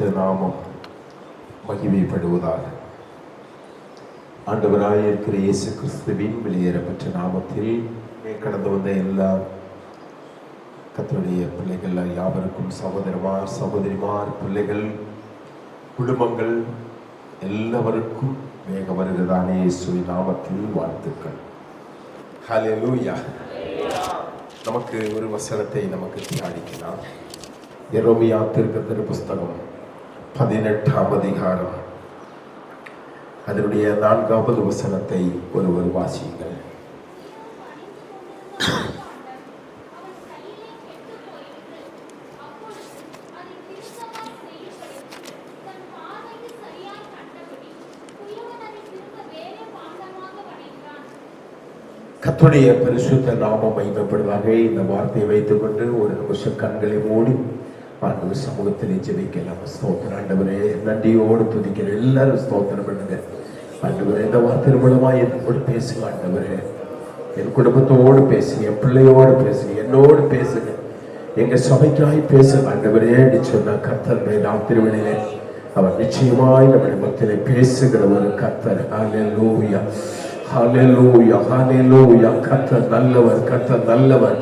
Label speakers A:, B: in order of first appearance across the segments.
A: பரிசுத்த நாமம் மகிமைப்படுவதாக. ஆண்டவராய் இருக்கிற இயேசு கிறிஸ்துவின் வெளியேறப்பட்ட நாமத்தில் கடந்து வந்த எல்லா கர்த்தருடைய பிள்ளைகள் யாவருக்கும், சகோதரமார் சகோதரிமார், பிள்ளைகள், குடும்பங்கள் எல்லாவருக்கும் வேக வருகிறதான இயேசுவின் நாமத்தில் வாழ்த்துக்கள். ஹல்லேலூயா. நமக்கு ஒரு வசனத்தை நமக்கு தியானிக்கலாம். எரேமியா தீர்க்கதரிசி புஸ்தகம் 18ஆம் அதிகாரம் அதனுடைய 4வது வசனத்தை ஒருவர் வாசியுங்கள். கர்த்தருடைய பரிசுத்த நாமம் மகிமைப்படுவதாக. இந்த வார்த்தையை வைத்துக் கொண்டு ஒரு நிமிஷம் கண்களை மூடி ஆண்டவர் சமூகத்திலே ஜெபிக்கலாம். ஸ்தோத்திரம் ஆண்டவரே, நன்றியோடு துதிக்கிற எல்லாரும் ஸ்தோத்திரம் பண்ணுங்க. ஆண்டவரே, இந்த வார்த்தை மூலமாக என்னோடு பேசுங்க. ஆண்டவரே, என் குடும்பத்தோடு பேசுங்க, என் பிள்ளையோடு பேசுங்க, என்னோடு பேசுங்க, எங்க சபைக்காய் பேசுங்க. ஆண்டவரே சொன்ன கர்த்தர் ராத்திரி வேளையிலே அவர் நிச்சயமாய் நம்முடைய மத்தியிலே பேசுகிற ஒரு கர்த்தர். ஹல்லேலூயா, ஹல்லேலூயா, ஹல்லேலூயா. கர்த்தர் நல்லவர், கர்த்தர் நல்லவர்,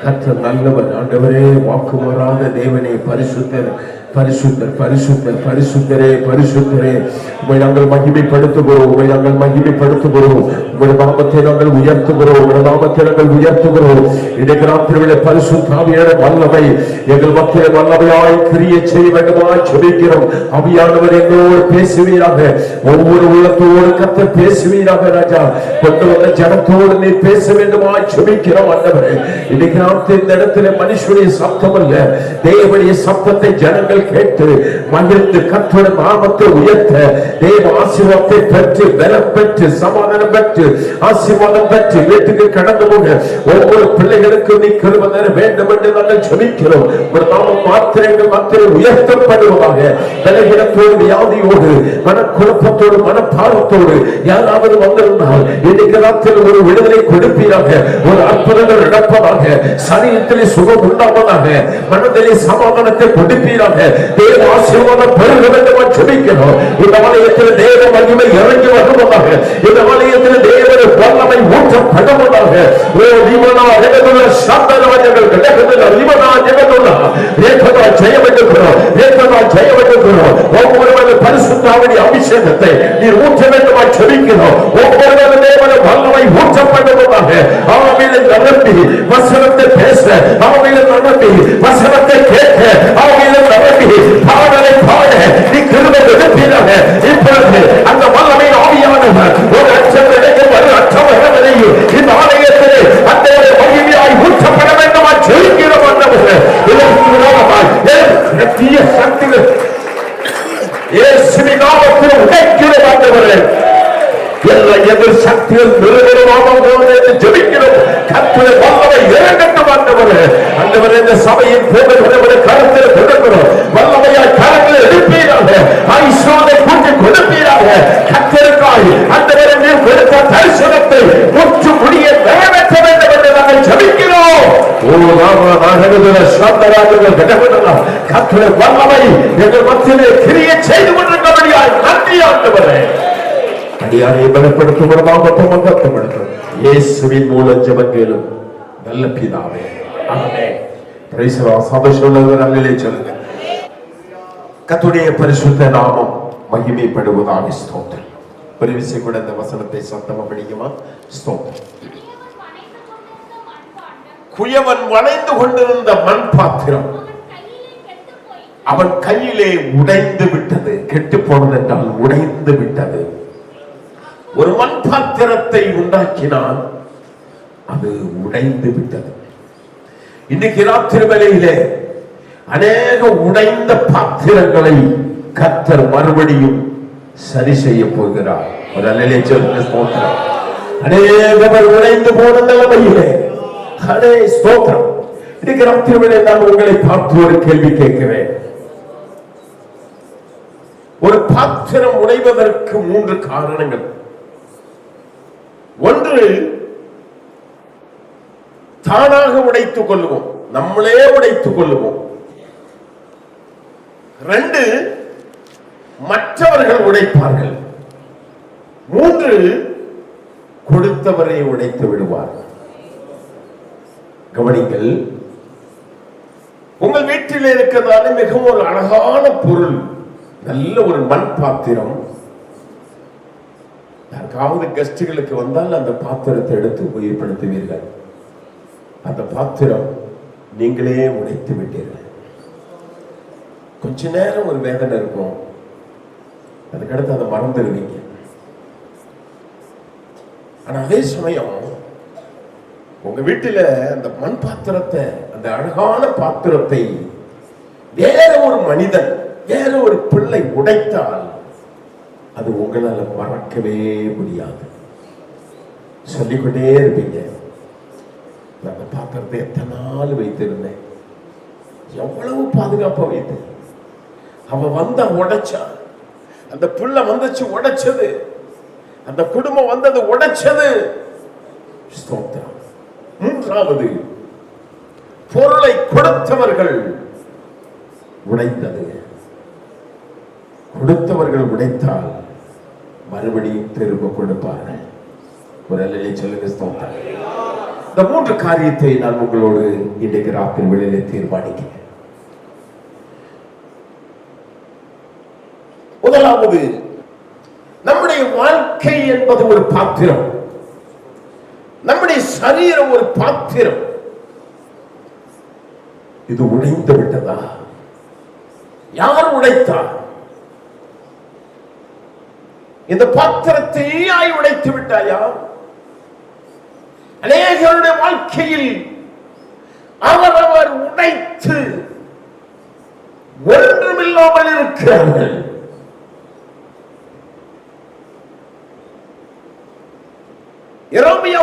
A: கர்த்தர் நல்லவர். ஆண்டவரே, வாக்கு மாறாத தேவனே, பரிசுத்தர் பரிசுத்தர் பரிசுத்தர் பரிசுத்தரே பரிசுத்தரே, உம்மை நாங்கள் மகிமைப்படுத்துகிறோம், உம்மை நாங்கள் மகிமைப்படுத்துகிறோம், உம்முடைய நாமத்தை நாங்கள் உயர்த்துகிறோம், உம்முடைய நாமத்தை நாங்கள் உயர்த்துகிறோம். இன்றைக்கு ராத்திரியிலே பரிசுத்த ஆவியான வல்லமை எங்கள் மத்தியிலே வல்லமையாய் கிரியை செய்ய வேண்டுமாய் ஜெபிக்கிறோம். ஆவியானவர் எங்களோடு பேசுவீராக, ஒவ்வொரு உள்ளத்தோடு கர்த்தர் பேசுவீராக. ராஜா, கொண்டு வந்த ஜனத்தோடு நீ பேச வேண்டுமாய் ஜெபிக்கிறோம். ஆண்டவரே, இன்னைக்கு ராத்திரி இந்த இடத்திலே மனுஷனுடைய சப்தம் அல்ல, தேவனுடைய சப்தத்தை ஜனங்கள் கேட்டு மகிழ்ந்து கர்த்தருடைய நாமத்தை உயர்த்த, தேவ ஆசீர்வாதத்தை பெற்று, பலம் பெற்று, சமாதானம் பெற்று, ஆசீர்வாதம் பெற்று வீட்டுக்கு கடந்து போக ஒவ்வொரு பிள்ளைகளுக்கு நீ கிருபை தர வேண்டும் என்று நாங்கள் ஜெபிக்கிறோம். ஒரு நாமம் மாத்திரங்கள் மாத்திரம் உயர்த்தப்படுவதாக. பலவீனத்தோடு, வியாதியோடு, மனக்குழப்பத்தோடு, மனப்பாரத்தோடு யாராவது வந்திருந்தால் இன்னைக்கு ராத்திரி ஒரு விடுதலை கொடுப்பீராக, ஒரு அற்புதங்கள் நடப்பதாக, சரீரத்திலே சுகம் உண்டாவதாக, மனதிலே சமாதானத்தை கொடுப்பீராக. தேவ ஆசீர்வாதம் பெருக வேண்டும் என்று ஜெபிக்கிறோம். இந்த ஆலயத்தில் தேவ மகிமை இறங்கி வருவதாக, இந்த ஆலயத்தில் தேவனுடைய வல்லமை ஊற்றப்படுவதாக. ஓ தீவனா ஜெகதுல சாந்தராஜர்கள் கடகதுல தீவனா ஜெகதுல ரேகதா ஜெயவெடுக்கிறோம், ரேகதா ஜெயவெடுக்கிறோம். ஒவ்வொருவரும் பரிசுத்தாவின் அபிஷேகத்தை நீர் ஊற்ற வேண்டும் என்று ஜெபிக்கிறோம். ஒவ்வொருவரும் தேவனுடைய வல்லமை ஊற்றப்படுவதாக. ஆவியிலே நிரம்பி வசனத்தை பேச, ஆவியிலே நிரம்பி வசனத்தை கேட்க, ஆவியிலே நிரம்பி பாடலை பாட நீ கிருபை கொடுப்பீராக. இப்பொழுது அந்த வல்லமை ஆவியானவர் ஒரு அச்சத்தையும் ஒரு அச்சமகனையும் இந்த ஆலயத்திலே அந்த மகிமையாய் ஊற்றப்பட வேண்டும் என்று ஜெபிக்கிறோம். இதற்கு விரோதமாய் தீய சக்திகள் இயேசுவின் நாமத்தில் உடைக்கிறோம். ஆண்டவரே, எல்லா எதிர் சக்திகள் நிறுவனமாக ஜெபிக்கிறோம். கர்த்தருடைய வல்லமை இறங்கட்டும். ஆண்டவரே, ஆண்டவரே, இந்த சபையின் போதகர்களுடைய கருத்தில் கொடுக்கிறோம். வல்லமையாய் கரங்களை எடுப்பீராக, ஆயுஷ்மானை கூட்டி கொடுப்பீராக. கர்த்தருக்காய் ஆண்டவரே நீர் கொடுத்த தரிசனத்தை முற்று முடிய நிறைவேற்ற வேண்டும் என்று நாங்கள் ஜெபிக்கிறோம். ஓ ராமநாதகுல சாந்தராஜர்கள் கடவுளா, கர்த்தருடைய வல்லமை எங்கள் மத்தியிலே கிரியை செய்து கொண்டிருக்கிறபடியால் நன்றி. ஆண்டவரே, அடியாரை பலப்படுத்தும் மகத்துவப்படுத்தும் இயேசுவின் மூலம் ஜெபம் கேளும் நல்ல பிதாவே, ஆமென். Praise the Lord. சபையுள்ளவர்கள் அல்லேலூயா சொல்லுங்க. கர்த்தருடைய பரிசுத்த நாமம் மகிமைப்படுவதாக. ஸ்தோத்திரம். ஒரு விசை கூட இந்த வசனத்தை சத்தமா படிக்குமா? ஸ்தோத்திரம். குயவன் வளைந்து கொண்டிருந்த மண் பாத்திரம் அவன் கையிலே உடைந்து விட்டது. கெட்டு போனது என்றால் உடைந்து விட்டது. ஒரு மண் பாத்திரத்தை உண்டாக்கினால் அது உடைந்து விட்டது. இன்னைக்கு ராத்திரி வேளையிலே அநேக உடைந்த பாத்திரங்களை கர்த்தர் மறுபடியும் சரி செய்ய போகிறார். ஒரு அல்லேலூயா சொல்லுங்க. ஸ்தோத்திரம். அநேகவர் உடைந்து போன நிலைமையிலே ஹலே ஸ்தோத்திரம். இன்னைக்கு ராத்திரி வேளையிலே நான் உங்களை பார்த்து ஒரு கேள்வி கேட்கிறேன். ஒரு பாத்திரம் உடைவதற்கு 3 காரணங்கள். ஒன்று, தானாக உடைத்துக் கொள்ளுவோம், நம்மளே உடைத்துக் கொள்ளுவோம். 2, மற்றவர்கள் உடைப்பார்கள். 3 கொடுத்தவரை உடைத்து விடுவார்கள். கவனிங்கள், உங்கள் வீட்டில் இருக்கிறதால மிகவும் ஒரு அழகான பொருள், நல்ல ஒரு மண் பாத்திரம். யாருக்காவது கெஸ்டுகளுக்கு வந்தால் அந்த பாத்திரத்தை எடுத்து உபயோகப்படுத்துவீர்கள். அந்த பாத்திரம் நீங்களே உடைத்து விட்டீர்கள். கொஞ்ச நேரம் ஒரு வேதனை இருக்கும், அதுக்கடுத்து அதை மறந்துடுவீங்க. ஆனா அதே சமயம் உங்க வீட்டில அந்த மண் பாத்திரத்தை, அந்த அழகான பாத்திரத்தை வேற ஒரு மனிதன், வேற ஒரு பிள்ளை உடைத்தால் அது உங்களால மறக்கவே முடியாது. சொல்லிக்கொண்டே இருப்பீங்க, அந்த பாத்திரத்தை எத்தனை நாள் வைத்திருந்தேன், எவ்வளவு பாதுகாப்பா வைத்தேன். அவன் வந்தா உடைச்சா, அந்த பிள்ளை வந்துச்சு உடைச்சது, அந்த குடும்பம் வந்தது உடைச்சது. ஸ்தோத்திரம். 3வது, பொருளை கொடுத்தவர்கள் உடைத்தது. கொடுத்தவர்கள் உடைத்தால் மறுபடியும் திரும்ப கொடுப்பார்கள். ஒரு அல்லேலூயா சொல்லுங்க. ஸ்தோத்திரம். இந்த 3 காரியத்தை நான் உங்களோடு இன்றைக்கு ராத்திரி வேளையிலே தீர்மானிக்கிறேன். முதலாவது, நம்முடைய வாழ்க்கை என்பது ஒரு பாத்திரம், நம்முடைய சரீரம் ஒரு பாத்திரம். இது உடைந்து விட்டதா? யார் உடைத்தார்? இந்த பாத்திரத்தை உடைத்து விட்டாயா? அநேகருடைய வாழ்க்கையில் அவரவர் உடைத்து ஒன்றுமில்லாமல் இருக்கிறார்கள். எரேமியா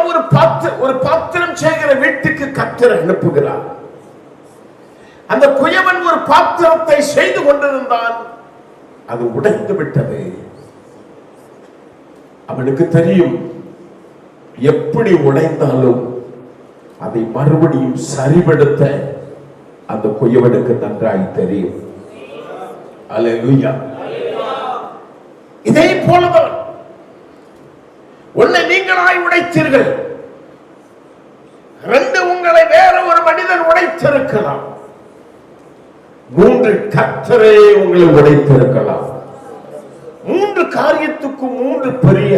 A: ஒரு பாத்திரம் செய்கிற வீட்டுக்கு கர்த்தர் அனுப்புகிறார். அந்த குயவன் ஒரு பாத்திரத்தை செய்து கொண்டிருந்தான், அது உடைந்து விட்டது. அவனுக்கு தெரியும், எப்படி உடைந்தாலும் அதை மறுபடியும் சரிபடுத்த அந்த குயவனுக்கு நன்றாய் தெரியும். அல்லேலூயா. இதே போலதான் ஒன்னை நீங்களாய் உடைத்தீர்கள், 2 உங்களை வேற ஒரு மனிதன் உடைத்திருக்கலாம், 3 கர்த்தரே உங்களை உடைத்திருக்கலாம். 3 காரியத்துக்கு 3 பெரிய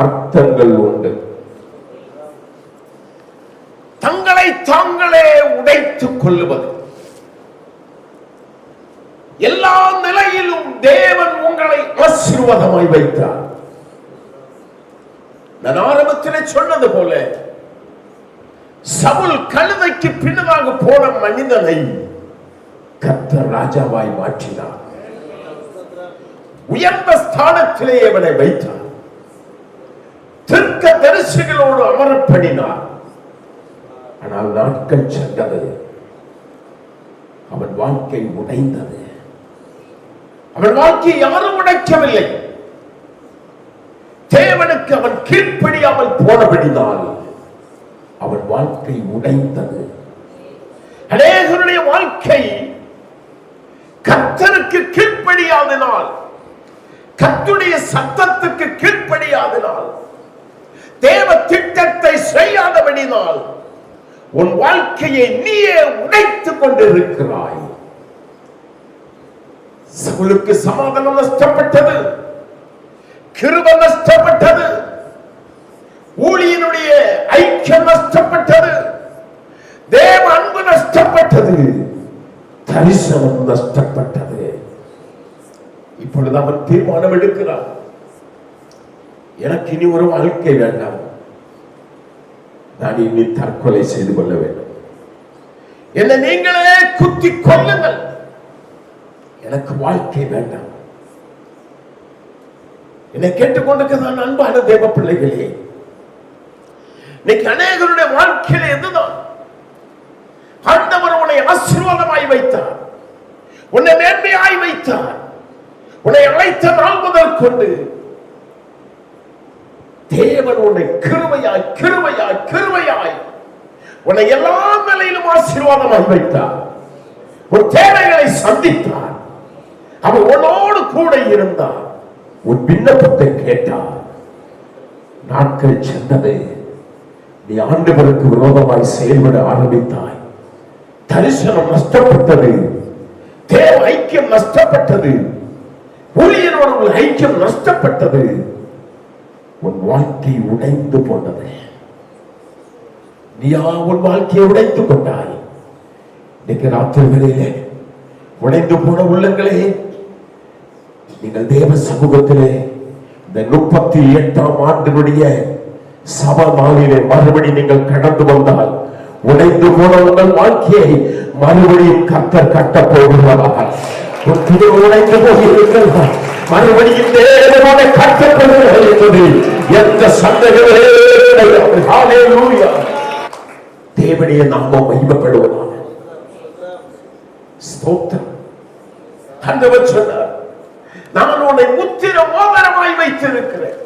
A: அர்த்தங்கள் உண்டு. தங்களை தாங்களே உடைத்துக் கொள்ளுவது. எல்லா நிலையிலும் தேவன் உங்களை ஆசீர்வாதமாய் வைத்தார். நான் ஆரம்பத்திலே சொன்னது போல, சவுல் கழுதைக்கு பின்னதாக போன மனிதனை கர்த்தர் ராஜாவாய் மாற்றினார். உயர்ந்த ஸ்தானத்திலே அவனை வைத்தார். தீர்க்கதரிசிகளோடு அமரப்படினார். ஆனால் நாட்கள் சென்றது, அவன் வாழ்க்கை உடைந்தது. அவன் வாழ்க்கை யாரும் உடைக்கவில்லை. தேவனுக்கு அவன் கீழ்ப்படியாமல் போனபடினால் அவன் வாழ்க்கை உடைந்தது. அநேகருடைய வாழ்க்கை கர்த்தருக்கு கீழ்ப்படியாதனால், கர்த்தருடைய சத்தத்துக்கு கீழ்ப்படியாதனால், தேவ திட்டத்தை செய்யாதபடினால் உன் வாழ்க்கையை நீயே உடைத்துக் கொண்டிருக்கிறாய். சவுலுக்கு சமாதானம் நஷ்டப்பட்டது, கிருபை நஷ்டப்பட்டது, ஊழியனுடைய ஐக்கியம் நஷ்டப்பட்டது, தேவ அன்பு நஷ்டப்பட்டது, தரிசனம் நஷ்டப்பட்டது. இப்பொழுது அவன் தீர்மானம் எடுக்கிறான், எனக்கு இனி ஒரு வாழ்க்கை வேண்டாம், நான் இனி தற்கொலை செய்து கொள்ள வேண்டும், என்னை நீங்களே குத்தி கொள்ளுங்கள், எனக்கு வாழ்க்கை வேண்டாம். என்னை கேட்டுக்கொண்டிருக்கிறதான் அன்பான தேவ பிள்ளைகளே, இன்னைக்கு அநேகருடைய வாழ்க்கையில எதுதான்? ஆண்டவர் உன்னை ஆசீர்வாதமாய் வைத்தார், உன்னை மேன்மையாய் வைத்தார். உன்னை அழைத்த நாள் முதல் கொண்டு தேவன் உன்னை கிருபையாய் கிருபையாய் கிருபையாய் உன்னை எல்லா நிலையிலும் ஆசீர்வாதமாய் வைத்தார். உன் தேவைகளை சந்தித்தார். அவர் உன்னோடு கூட இருந்தார். உன் விண்ணப்பத்தை கேட்டார். நாட்கள் சென்றது. நீ ஆண்டவருக்கு விரோதமாய் செயல்பட ஆரம்பித்தாய். தரிசனம் நஷ்டப்பட்டது. தேவ ஐக்கியம் நஷ்டப்பட்டது. ஊழியனோடு ஐக்கியம் நஷ்டப்பட்டது. உன் வாழ்க்கை உடைந்து போனது. நீயா உன் வாழ்க்கையை உடைத்துக் கொண்டாய். இன்னைக்கு ராத்திரி வேளையிலே உடைந்து போன உள்ளங்களே, நீங்கள் தேவ சமூகத்திலே இந்த 38ஆம் ஆண்டினுடைய சபை நாளிலே மறுபடி நீங்கள் கடந்து வந்தால் உடைந்து போன உங்கள் வாழ்க்கையை மறுபடியும் கர்த்தர் கட்டப் போகிறார். உடைந்து போகிறீர்கள், மறுபடியும் தேவனோட கட்டப்படுகிறது என்பது எந்த சந்தேகமே கிடையாது. ஹல்லேலூயா. தேவனுடைய நாமம் மகிமைப்படுவதாக. ஸ்தோத்திரம். ஆண்டவர் சொன்னார், நான் உன்னை முத்திர மோதிரமாய் வைத்திருக்கிறேன்,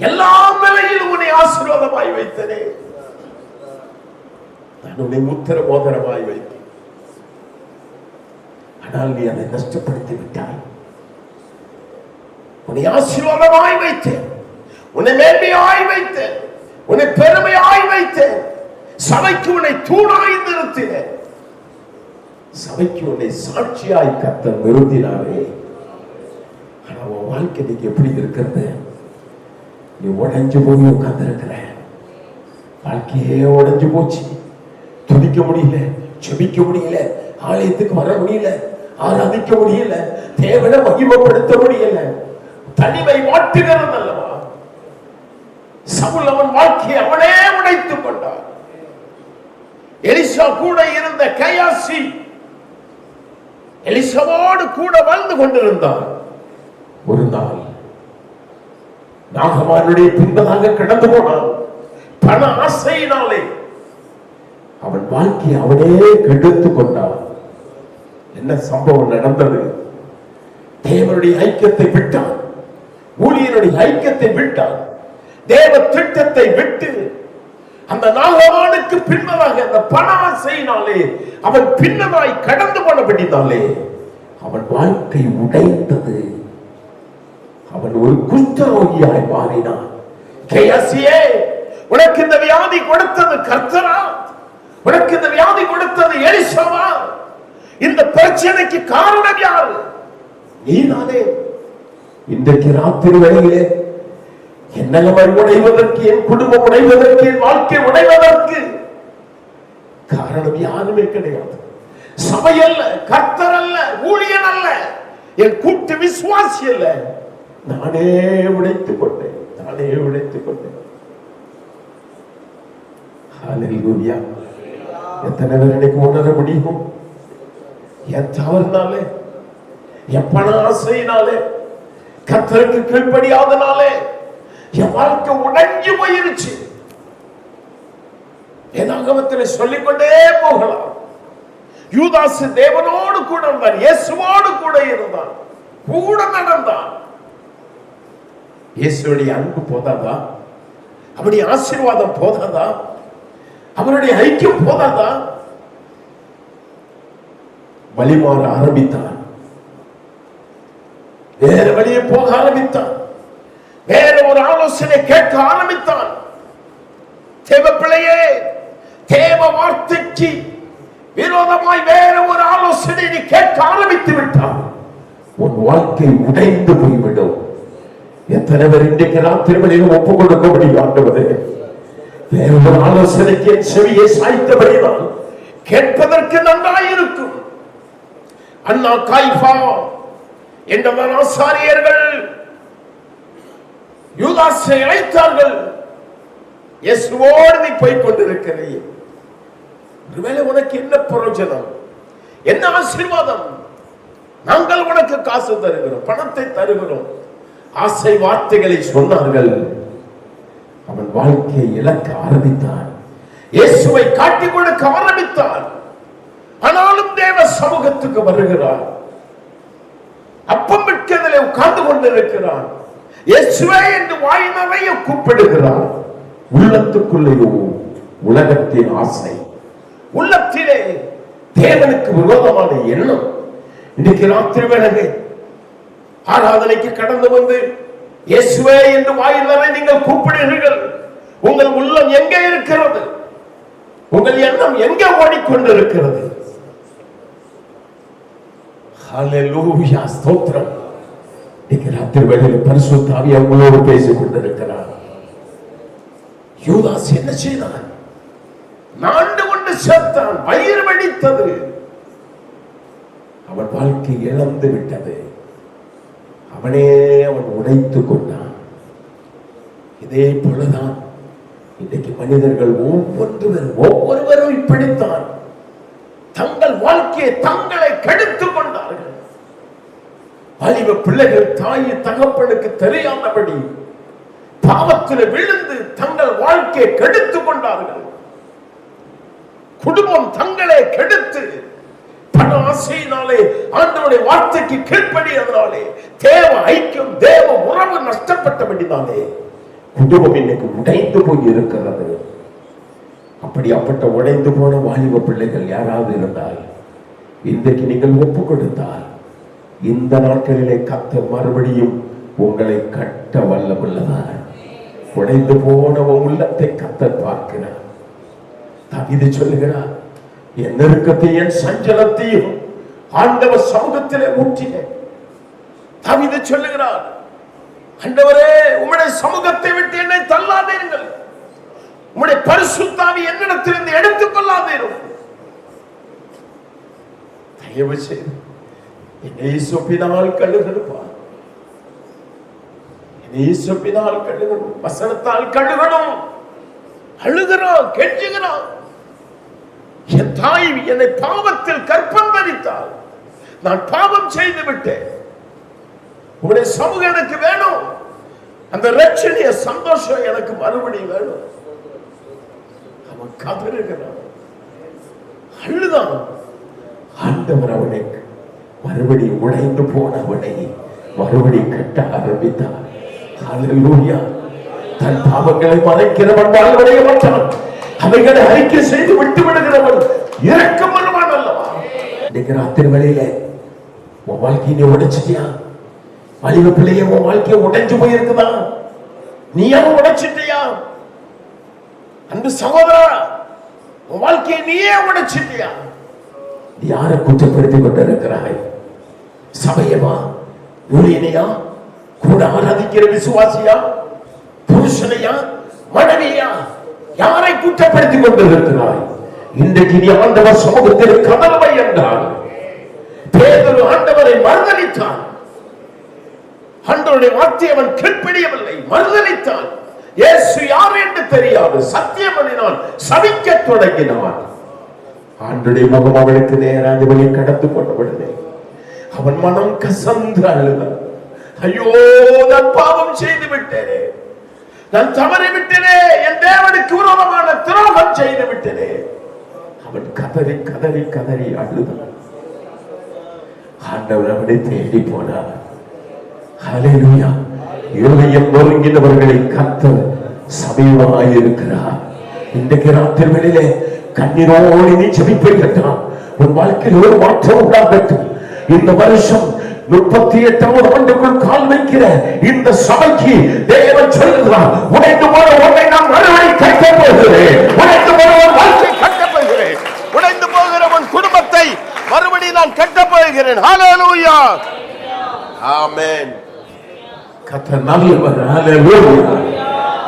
A: எல்லா நிலையிலும் உன்னை ஆசீர்வாதமாய் வைத்தேன். நான் உன்னை முத்திர மோதிரமாய் வைத்தேன். ஆனால் நீ அதை நஷ்டப்படுத்தி விட்டாய். உன்னை ஆசீர்வாதமாய் வைத்தேன், உன்னை மேன்மையாய் வைத்தேன், உன்னை பெருமையாய் வைத்தேன். சபைக்கு உன்னை தூணாய் நிறுத்தினேன். சபைக்கு உன்னை சாட்சியாய் கர்த்தர் நிறுத்தினாரே. ஆனா உன் வாழ்க்கை நீங்க எப்படி இருக்கிறது? நீ உடைஞ்சு போய் உட்கார்ந்து இருக்கிற. வாழ்க்கையே உடைஞ்சு போச்சு. துதிக்க முடியல, செபிக்க முடியல, ஆலயத்துக்கு வர முடியல, ஆராதிக்க முடியல, தேவனை மகிமைப்படுத்த முடியல. தனிமை மாட்டுகிறது அல்லவா? சவுல் அவன் வாழ்க்கையை அவனே உடைத்துக் கொண்டான். எலிசா கூட இருந்த கேயாசி எலிசாவோடு கூட வாழ்ந்து கொண்டிருந்தான். ஒரு நாள் நாகமானுடைய பின்பதாக கடந்து போனான். பண ஆசையினாலே அவன் வாழ்க்கையை அவனே கெடுத்துக் கொண்டான். என்ன சம்பவம் நடந்தது? தேவனுடைய ஐக்கியத்தை விட்டான், ஊழியனுடைய ஐக்கியத்தை விட்டான், தேவ திட்டத்தை விட்டு அந்த நாகமானுக்கு பின்னதாக அந்த பண ஆசையினாலே அவன் பின்னதாய் கடந்து போனபடினாலே அவன் வாழ்க்கை உடைந்தது. அவன் ஒரு குஷ்டரோகியாய் மாறினான். கேயாசியே, உனக்கு இந்த வியாதி கொடுத்தது கர்த்தரா? உனக்கு இந்த வியாதி கொடுத்தது எலிசாவா? இந்த பிரச்சனைக்கு காரணம் யாரு? நீதானே. இன்றைக்கு ராத்திரி வேளையிலே என் நிலைமை உடைவதற்கு, என் குடும்பம் உடைவதற்கு, என் வாழ்க்கை உடைவதற்கு காரணம் யாருமே கிடையாது. சபை அல்ல, கர்த்தர் அல்ல, ஊழியன் அல்ல, என் கூட்டு விசுவாசி அல்ல. நானே உடைத்துக் கொண்டேன், நானே உடைத்துக் கொண்டேன். ஹல்லேலூயா. எத்தனை பேர் இன்னைக்கு உணர முடியும்? என் தவறுனாலே, என் பண ஆசையினாலே, கர்த்தருக்கு கீழ்ப்படியாதனாலே என் வாழ்க்கை உடைஞ்சு போயிருச்சு. வேதாகமத்தில் சொல்லிக்கொண்டே போகலாம். யூதாசு தேவனோடு கூட இருந்தான், இயேசுவோடு கூட இருந்தான், கூட நடந்தான். இயேசுடைய அன்பு போதாதா? அவருடைய ஆசீர்வாதம் போதாதா? அவருடைய ஐக்கியம் போதாதா? வழிமாற ஆரம்பித்தான். வேற வழியே போக ஆரம்பித்தான். வேற ஒரு ஆலோசனை கேட்க ஆரம்பித்தான். தேவ பிள்ளையே, தேவ வார்த்தைக்கு விரோதமாய் வேற ஒரு ஆலோசனை நீ கேட்க ஆரம்பித்து விட்டால் உன் வாழ்க்கை உடைந்து போய்விடும். எத்தனை பேர் இன்றைக்கு ராத்திரிகளில் ஒப்புக் கொடுக்க முடியும்? ஆண்டவரே, வேற ஒரு ஆலோசனைக்கு என் செவியை சாய்த்தபடிதான் கேட்பதற்கு நன்றாயிருக்கும். அண்ணா, காய்பா என்ற ஆசாரியர்கள் யூதாசை அழைத்தார்கள். இயேசுவோடு நீ போய் கொண்டிருக்கிறீர், ஒருவேளை உனக்கு என்ன பிரயோஜனம், என்ன ஆசீர்வாதம்? நாங்கள் உனக்கு காசு தருகிறோம், பணத்தை தருகிறோம், ஆசை வார்த்தைகளை சொன்னார்கள். அவன் வாழ்க்கையை இழக்க ஆரம்பித்தான். இயேசுவை காட்டிக் கொடுக்க ஆரம்பித்தான். ஆனாலும் தேவ சமூகத்துக்கு வருகிறான். அப்பம் விற்கிறதிலே உட்கார்ந்து கொண்டிருக்கிறான். இயேசுவே என்று வாய் நிறைய கூப்பிடுகிறான். உள்ளத்துக்குள்ளேயோ உலகத்தின் ஆசை, உள்ளத்திலே தேவனுக்கு விரோதமான எண்ணம். இன்னைக்கு ராத்திரி வேளையிலே ஆராதனைக்கு கடந்து வந்து இயேசுவே என்று வாயில் வரை நீங்கள் கூப்பிடுகிறீர்கள். உங்கள் உள்ளம் எங்கே இருக்கிறது? உங்கள் எண்ணம் எங்கே ஓடிக்கொண்டிருக்கிறது? ஹல்லேலூயா, ஸ்தோத்திரம். ராத்திரி வேளையில் பரிசுத்த ஆவியானவர் அவங்களோடு பேசிக் கொண்டிருக்கிறார். யூதாஸ் என்ன செய்தான்? நாண்டு கொண்டு செத்தான். வயிறு வெடித்தது. அவன் வாழ்க்கை இழந்து விட்டது. அவனே அவன் உடைத்துக் கொண்டான். இதே போலதான் இன்றைக்கு மனிதர்கள் ஒவ்வொருவரும் இப்படித்தான் தங்கள் வாழ்க்கையை தங்களை கெடுத்துக் கொண்டார்கள். வாலிப பிள்ளைகள் தாய் தகப்பனுக்கு தெரியாதபடி பாவத்தில் விழுந்து தங்கள் வாழ்க்கையை கெடுத்துக் கொண்டார்கள். குடும்பம் தங்களை கெடுத்து பண ஆசையினாலே, ஆண்டவருடைய வார்த்தைக்கு கீழ்ப்படியதனாலே, தேவ ஐக்கியம், தேவ உறவு நஷ்டப்பட்டபடினாலே குடும்பம் இன்னைக்கு உடைந்து போய் இருக்கிறது. அப்படிப்பட்ட உடைந்து போன வாலிப பிள்ளைகள் யாராவது இருந்தால் இன்றைக்கு நீங்கள் ஒப்பு கொடுத்தால் இந்த நாட்களிலே கர்த்தர் மறுபடியும் உங்களை கட்ட வல்லமுள்ளவர். உடைந்து போன உள்ளத்தை கர்த்தர் பார்க்கிறார். தாவீது சொல்லுகிறார், என் நெருக்கத்தையும் என் சஞ்சலத்தையும் ஆண்டவர் சமூகத்திலே ஊற்றினேன். தாவீது சொல்லுகிறார், ஆண்டவரே உம்முடைய சமூகத்தை விட்டு என்னை தள்ளாதீர்கள், உம்முடைய பரிசுத்த ஆவியை என்னிடத்திலிருந்து எடுத்துக் கொள்ளாதீர்கள். தயவு செய்து என்னை சொப்பினால் கழுகணுப்பா, என்னை சொப்பினால் கழுகணும், வசனத்தால் கழுகணும். அழுகிறான், கெஞ்சுகிறான். என் தாய் என்னை பாவத்தில் கற்பம் தரித்தாள், நான் பாவம் செய்து விட்டேன், உங்களுடைய சமூகம் எனக்கு வேணும், அந்த ரட்சணிய சந்தோஷம் எனக்கு மறுபடியும் வேணும். அவன் கதறுகிறான், அழுதான். ஆண்டவர் அவனை மறுபடியும் உடைந்து போனவனை மறுபடியும் கட்ட ஆரம்பித்தார். ஹல்லேலூயா. தன் பாவங்களை மறைக்கிறவன் வாழ்வடைய மாட்டான், அவைகளை அறிக்கை செய்து விட்டு விடுகிறவன் இரக்கம் வருவான் அல்லவா? இன்னைக்கு ராத்திரி வேளையில உன் வாழ்க்கையை நீ உடைச்சிட்டியா? வாலிப பிள்ளைய உன் வாழ்க்கையை உடைஞ்சு போயிருக்குதா? நீயா உடைச்சிட்டியா? அன்பு சகோதரா, உன் வாழ்க்கையை நீயே உடைச்சிட்டியா? நீ யாரை குற்றப்படுத்திக் கொண்டிருக்கிறாய்? சபையமா, ஊழியனையா, கூட ஆராதிக்கிற விசுவாசியா, புருஷனையா, மனைவியா, யாரை குற்றப்படுத்திக் கொண்டிருக்கிறாய்? இன்றைக்கு நீ ஆண்டவர் சமூகத்தில் கதவை என்றால், பேதுரு ஆண்டவரை மறுதலித்தான். ஆண்டவருடைய வார்த்தை அவன் கீழ்ப்படியவில்லை, மறுதலித்தான். இயேசு யார் என்று தெரியாது, சத்தியமனினால் சபிக்க தொடங்கினான். ஆண்டவருடைய முகம் அவனுக்கு நேராக வழி கடந்து கொண்டபடுது. அவன் மனம் கசந்து அழுதான். ஐயோ, நான் பாவம் செய்து விட்டேனே, நான் தவறி விட்டேனே, என் தேவனுக்கு விரோதமான துரோகம் செய்து விட்டேனே. அவன் கதறி கதறி கதறி அழுதான். ஆண்டவர் அவனை தேடி போனார். ஹல்லேலூயா. இருதயம் நொறுங்கினவர்களை கர்த்தர் சமீபமாய் இருக்கிறார். இன்றைக்கு ராத்திரி வேளையிலே கண்ணீரோடு நீ ஜெபிப்பை கட்டலாம். உன் வாழ்க்கையில் ஒரு மாற்றம் உண்டாகட்டும். இந்த வருஷம் 38வது ஆண்டுக்குள் கால் வைக்கிற இந்த சபைக்கு தேவன் சொல்லுகிறார், உடைந்து போன ஒன்றை நான் மறுபடியும் கட்டப் போகிறேன். உடைந்து போன ஒரு வாழ்க்கை கட்டப் போகிறேன். உடைந்து போகிற உன் குடும்பத்தை மறுபடியும் நான் கட்டப் போகிறேன். ஹல்லேலூயா, ஆமென். கர்த்தர் நல்லவர். ஹல்லேலூயா.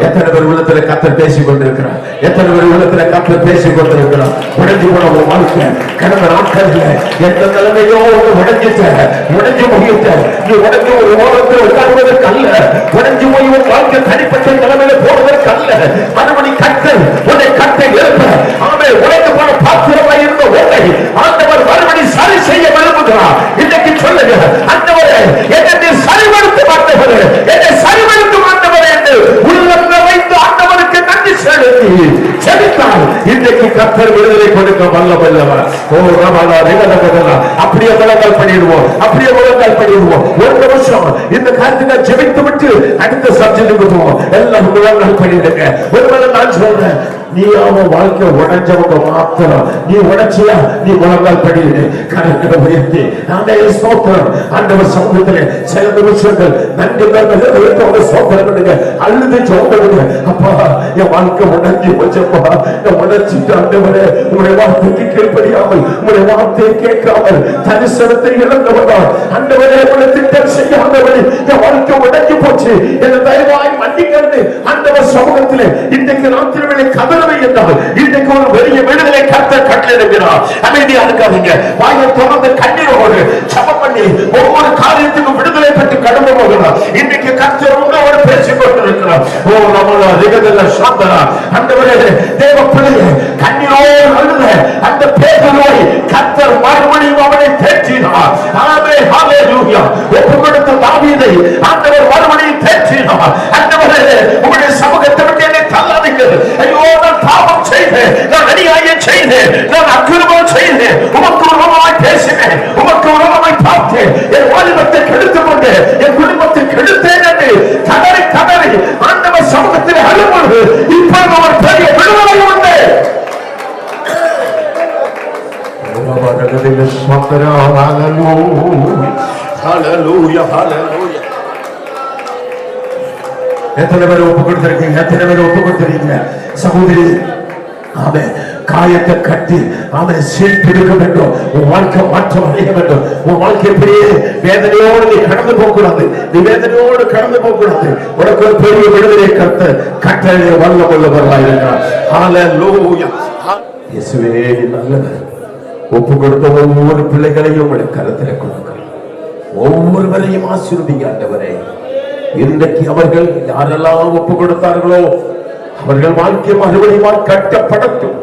A: எத்தனை பேர் உள்ளத்துல கர்த்தர் பேசிக் கொண்டிருக்கிறார்? எத்தனை பேர் உள்ளத்துல கர்த்தர் பேசிக் கொண்டிருக்கிறார்? உடைஞ்சு போன ஒரு வாழ்க்கை கடந்த நாட்களில் எந்த நிலைமையோ உடைஞ்சிட்ட, உடைஞ்சு முடித்த, நீ உடைஞ்சு ஒரு ஓரத்தில் உட்காருவதற்கு அல்ல, உடைஞ்சு போய் ஒரு வாழ்க்கை தனிப்பட்ட நிலைமையில போவதற்கு அல்ல. மறுபடி கர்த்தர் உன்னை கட்டை எழுப்ப, ஆமே, உடைந்து போன பாத்திரமாய் இருந்த உன்னை ஆண்டவர் மறுபடி சரி செய்ய விரும்புகிறார். இன்னைக்கு சொல்லுங்க, ஆண்டவரே என்னை சரிபடுத்த மாட்டவரே, என்னை சரிபடுத்த மாட்டவரே என்று உள்ளத்தில் வைத்து ஆண்டவருக்கு நன்றி செலுத்தி செலுத்தால் இன்றைக்கு கர்த்தர் விடுதலை கொடுக்க வல்லவல்லவர். ஓ ரமலா ரிகலகலா, அப்படியே முழங்கால் பண்ணிடுவோம், அப்படியே முழங்கால் பண்ணிடுவோம். ஒரு நிமிஷம் இந்த காரியத்தை ஜெபித்து விட்டு அடுத்த சப்ஜெக்ட்டுக்கு போவோம். எல்லாம் முழங்கால் பண்ணிடுங்க. ஒருவேளை நான் சொல்றேன், நீ அவன் வாழ்க்கை உடைஞ்சவங்க மாத்திரம் நீ உடைச்சியா நீ முழங்கால் படியிலே கரங்களை உயர்த்தி அந்த ஸ்தோத்திரம் ஆண்டவர் சமூகத்திலே சில நிமிஷங்கள் நன்றி ஸ்தோத்திரம் பண்ணுங்க அழுது சோதனை அப்பா என் வாழ்க்கை உணர்ச்சி போச்சப்பா நான் உணர்ச்சிட்டு ஆண்டவரே உங்களுடைய வார்த்தைக்கு கீழ்ப்படியாமல் உங்களுடைய வார்த்தையை கேட்காமல் தரிசனத்தை இழந்தவரா ஆண்டவரே உங்களை திட்டம் செய்யாதவரை என் வாழ்க்கை உடைஞ்சு போச்சு என தயவாய் மன்னிக்கிறது ஆண்டவர் சமூகத்திலே இன்றைக்கு ராத்திரி கதறவை என்றால் இன்றைக்கு ஒரு பெரிய விடுதலை கர்த்தர் கட்டளையிடுகிறார். அமைதியா இருக்காதீங்க, வாயை திறந்து கண்ணீரோடு ஜெபம் பண்ணி ஒவ்வொரு காரியத்துக்கும் விடுதலை பெற்று கடந்து போகிறார். இன்றைக்கு கர்த்தர் உங்களோடு பேசிக் கொண்டிருக்கிறார். ஓ நம்மள அதிகதல்ல சாந்தனா ஆண்டவரே தேவ பிள்ளையே கண்ணீரோடு அழுத அந்த பேதுருவை கர்த்தர் மறுபடியும் அவனை தேற்றினார். ஆமென் ஹalleluya. ஒப்பு கொடுத்த தாவீதை ஆண்டவர் மறுபடியும் தேற்றினார். ஆண்டவரே உம்முடைய சமூகத்தை விட்டு என்னை தள்ளாதீங்க. ஐயோ நான் பாவம் செய்தேன், நான் அநியாயம் செய்தேன், நான் அக்கிரமம் செய்தேன், உமக்கு விரோதமாய் பேசினேன், உமக்கு விரோதமாய் பார்த்தேன், என் வாலிபத்தை கெடுத்துக் கொண்டு என் குடும்பத்தை கெடுத்தேன் என்று கதறி கதறி ஆண்டவர் சமூகத்தில் அழும்போது இப்பொழுது ஒரு பெரிய விடுதலை உண்டு. ஹalleluya ஹalleluya. எத்தனை பேர் ஒப்பு கொடுத்திருக்கீங்க? எத்தனை பேர் ஒப்பு கொடுத்திருக்கீங்க? சகோதரி ஆமென். காயத்தை கட்டி அவனை சீர்பிடிக்க வேண்டும். உன் வாழ்க்கை மாற்றம் அடைய வேண்டும். உன் வாழ்க்கை இப்படியே வேதனையோடு நீ கடந்து போகக்கூடாது. நீ வேதனையோடு கடந்து போகக்கூடாது. உனக்கு ஒரு பெரிய விடுதலை கட்டளை வல்லமுள்ளவராய் இருக்கிறார். ஹalleluya. இயேசுவே நல்லவர். ஒப்பு கொடுத்த ஒவ்வொரு பிள்ளைகளையும் உங்களுடைய கரத்தில் கொடுக்கிறேன். ஒவ்வொருவரையும் ஆசீர்வதிங்க ஆண்டவரே. இன்றைக்கு அவர்கள் யாரெல்லாம் ஒப்பு கொடுத்தார்களோ அவர்கள் வாழ்க்கை மறுபடியும் கட்டப்படட்டும்.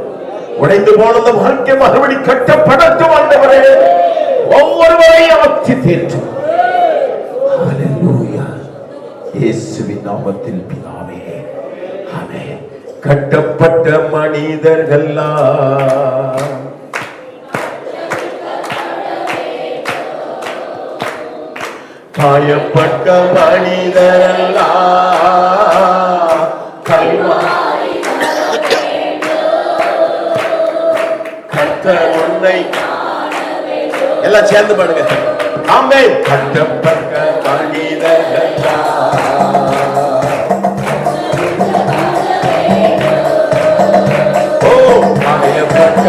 A: உடைந்து போனது வாழ்க்கை மறுபடி கட்டப்படட்டும் ஆண்டவரே. ஒவ்வொருவரையும் ஆட்சி தேற்றும். ஹalleluya. இயேசுவின் நாமத்தில் பிதாவே ஆமென். கட்டப்பட்ட மனிதர்கள்லாம் காயப்பட்ட மனிதரெல்லாம் கல்வாரி கர்த்தர் உன்னை எல்லாம் சேர்ந்து பாடுங்க. ஆமென். கட்டப்பட்ட மனிதரெல்லாம் ஓ காயப்பட்ட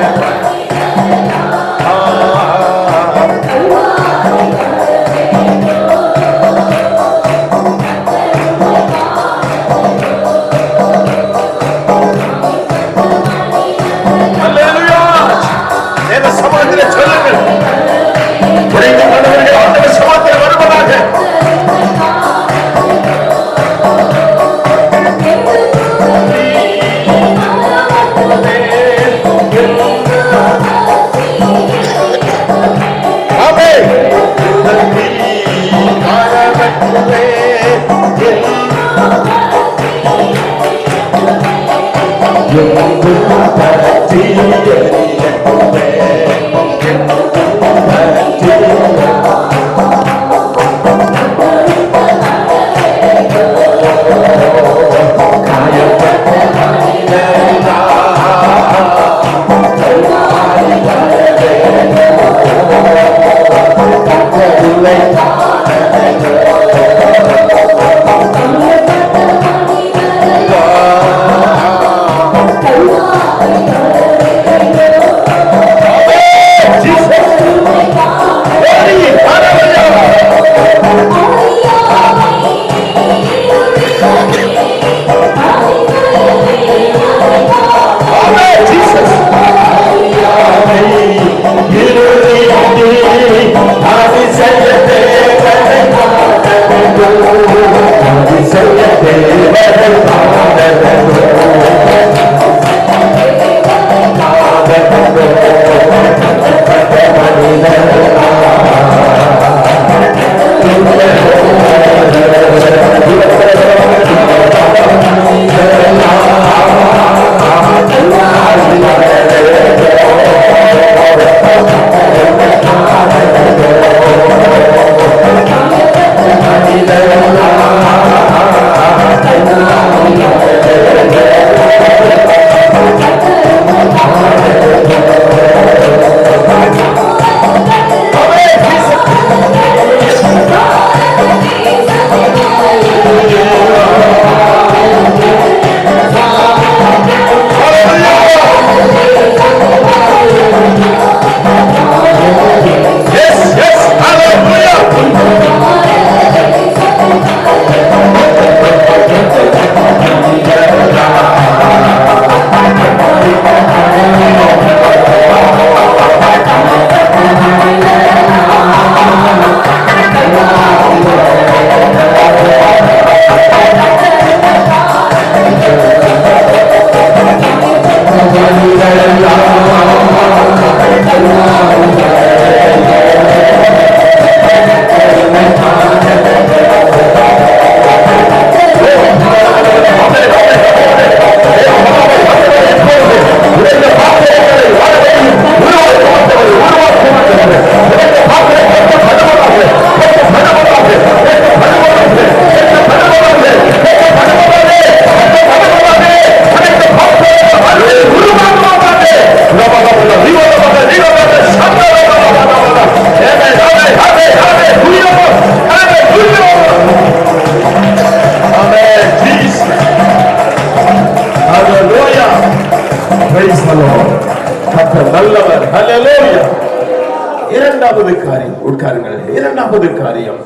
A: பாருங்கள், இரண்டாவது காரியம்.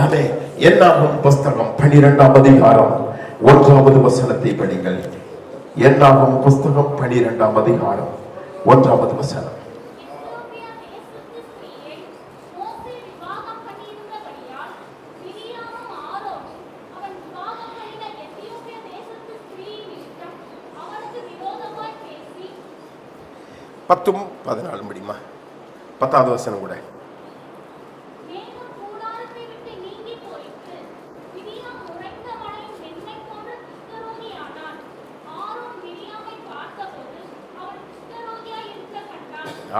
A: ஆமே, என்னாகும் புஸ்தகம் 12ஆம் அதிகாரம் 1வது வசனத்தை படிங்கள். என்னாகும் புஸ்தகம் 12ஆம் அதிகாரம் 1வது வசனம். பத்தும் 14 முடியுமா? 10வது வசனம் கூட.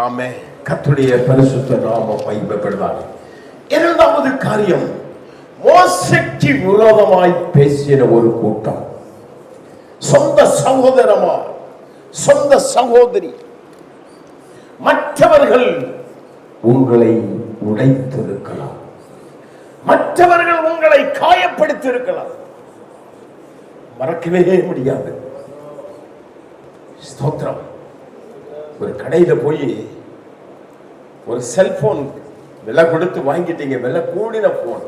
A: ஆமே, கர்த்தருடைய பரிசுத்த நாமம் மகிமைப்படுவார். இரண்டாவது காரியம், மோசேக்கு விரோதமாய் பேசின ஒரு கூட்டம். சொந்த சகோதரமா, சொந்த சகோதரி, மற்றவர்கள் உங்களை உடைத்திருக்கலாம், மற்றவர்கள் உங்களை காயப்படுத்தியிருக்கலாம், மறக்கவே முடியாது. ஸ்தோத்திரம். ஒரு கடையில போய் ஒரு செல்போன் விலை கொடுத்து வாங்கிட்டீங்க, விலை கூடின போன்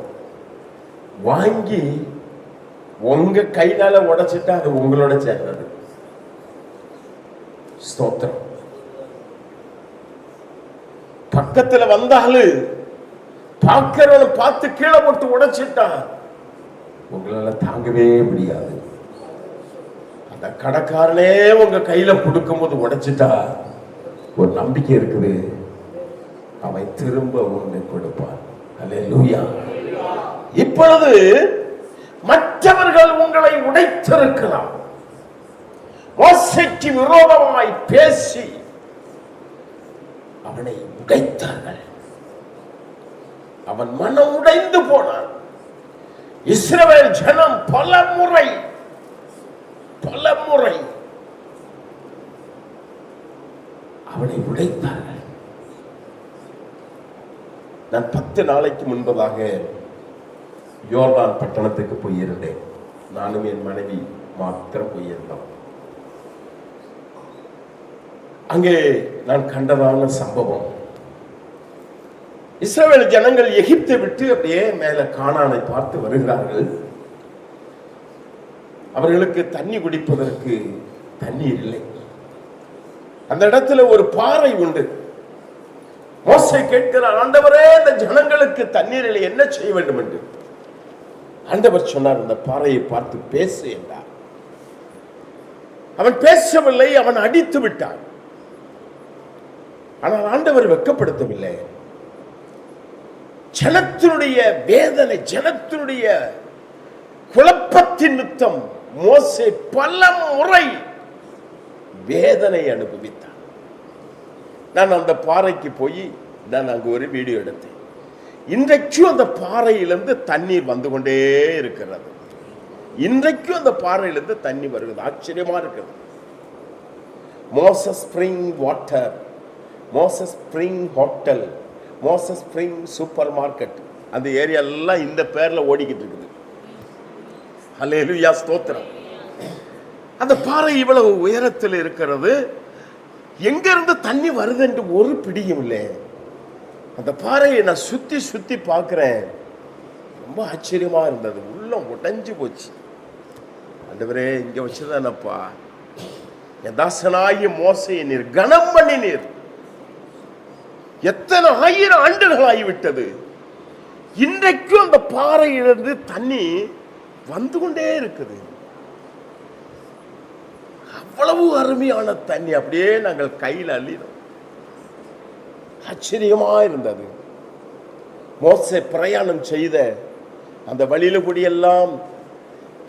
A: வாங்கி உங்க கையால உடைச்சிட்டா அது உங்களோட சேர்ந்தது. ஸ்தோத்திரம். பக்கத்துல வந்தாலும் பார்க்கிறவன் பார்த்து கீழே போட்டு உடைச்சிட்டா உங்களால தாங்கவே முடியாது. அந்த கடைக்காரனே உங்க கையில கொடுக்கும் போது உடைச்சிட்டா ஒரு நம்பிக்கை இருக்குது, அவன் திரும்ப ஒன்று கொடுப்பான். அல்லேலூயா. இப்பொழுது மற்றவர்கள் உங்களை உடைத்திருக்கலாம், மோசேக்கு விரோதமாய் பேசி அவனை உடைத்தார்கள். அவன் மனம் உடைந்து போனான். இஸ்ரவேல் ஜனம் பல முறை அவனை உடைத்தார்கள். நான் 10 நாளைக்கு முன்பதாக யோர்தான் பட்டணத்துக்கு போயிருந்தேன். நானும் என் மனைவி மாத்திரம் போயிருந்தோம். அங்கே நான் கண்டதான சம்பவம், இஸ்ரவேல் ஜனங்கள் எகிப்தை விட்டு அப்படியே மேல கானானை பார்த்து வருகிறார்கள். அவர்களுக்கு தண்ணி குடிப்பதற்கு தண்ணீர் இல்லை. அந்த இடத்துல ஒரு பாறை உண்டு. மோசே கேட்கிறார், ஆண்டவரே, இந்த ஜனங்களுக்கு தண்ணீர் இல்லை, என்ன செய்ய வேண்டும் என்று. ஆண்டவர் சொன்னார், அந்த பாறையை பார்த்து பேசு என்றார். அவன் பேசவில்லை, அவன் அடித்து விட்டான். ஆனால் ஆண்டவர் வெட்கப்படுத்தவில்லை. ஜனத்தினுடைய வேதனை, ஜனத்தினுடைய குழப்பத்தின் நிமித்தம் மோசே பல முறை வேதனை அனுபவித்தான். நான் அந்த பாறைக்கு போய் நான் அங்கு ஒரு வீடியோ எடுத்தேன். இன்றைக்கும் அந்த பாறையிலிருந்து தண்ணீர் வந்து கொண்டே இருக்கிறது. இன்றைக்கும் அந்த பாறையிலிருந்து தண்ணி வருகிறது. ஆச்சரியமா இருக்கிறது. Moses spring water, Moses spring hotel, Moses spring super market, அந்த ஏரியா எல்லாம் இந்த பேர்ல ஓடிக்கிட்டு இருக்குது. அல்லேலூயா, ஸ்தோத்திரம். அந்த பாறை இவ்வளவு உயரத்தில் இருக்கிறது. எங்க இருந்து தண்ணி வருது என்று ஒரு பிடியும் இல்லை. அந்த பாறையை நான் சுத்தி சுத்தி பார்க்கிறேன். ரொம்ப ஆச்சரியமா இருந்தது. உள்ளம் உடைஞ்சு போச்சு. ஆண்டவரே, இங்க வச்சுதானப்பா என் தாசனாகிய மோசேயை நீர் கனம் பண்ணினீர். எத்தனை 1000 ஆண்டுகள் ஆகிவிட்டது. இன்றைக்கும் அந்த பாறையிலிருந்து தண்ணி வந்து கொண்டே இருக்குது. அவ்வளவு அருமையான தண்ணி அப்படியே நாங்கள் கையில் அள்ளினோம். ஆச்சரியமா இருந்தது. மோசே பிரயாணம் செய்த அந்த வழியில கூடியெல்லாம்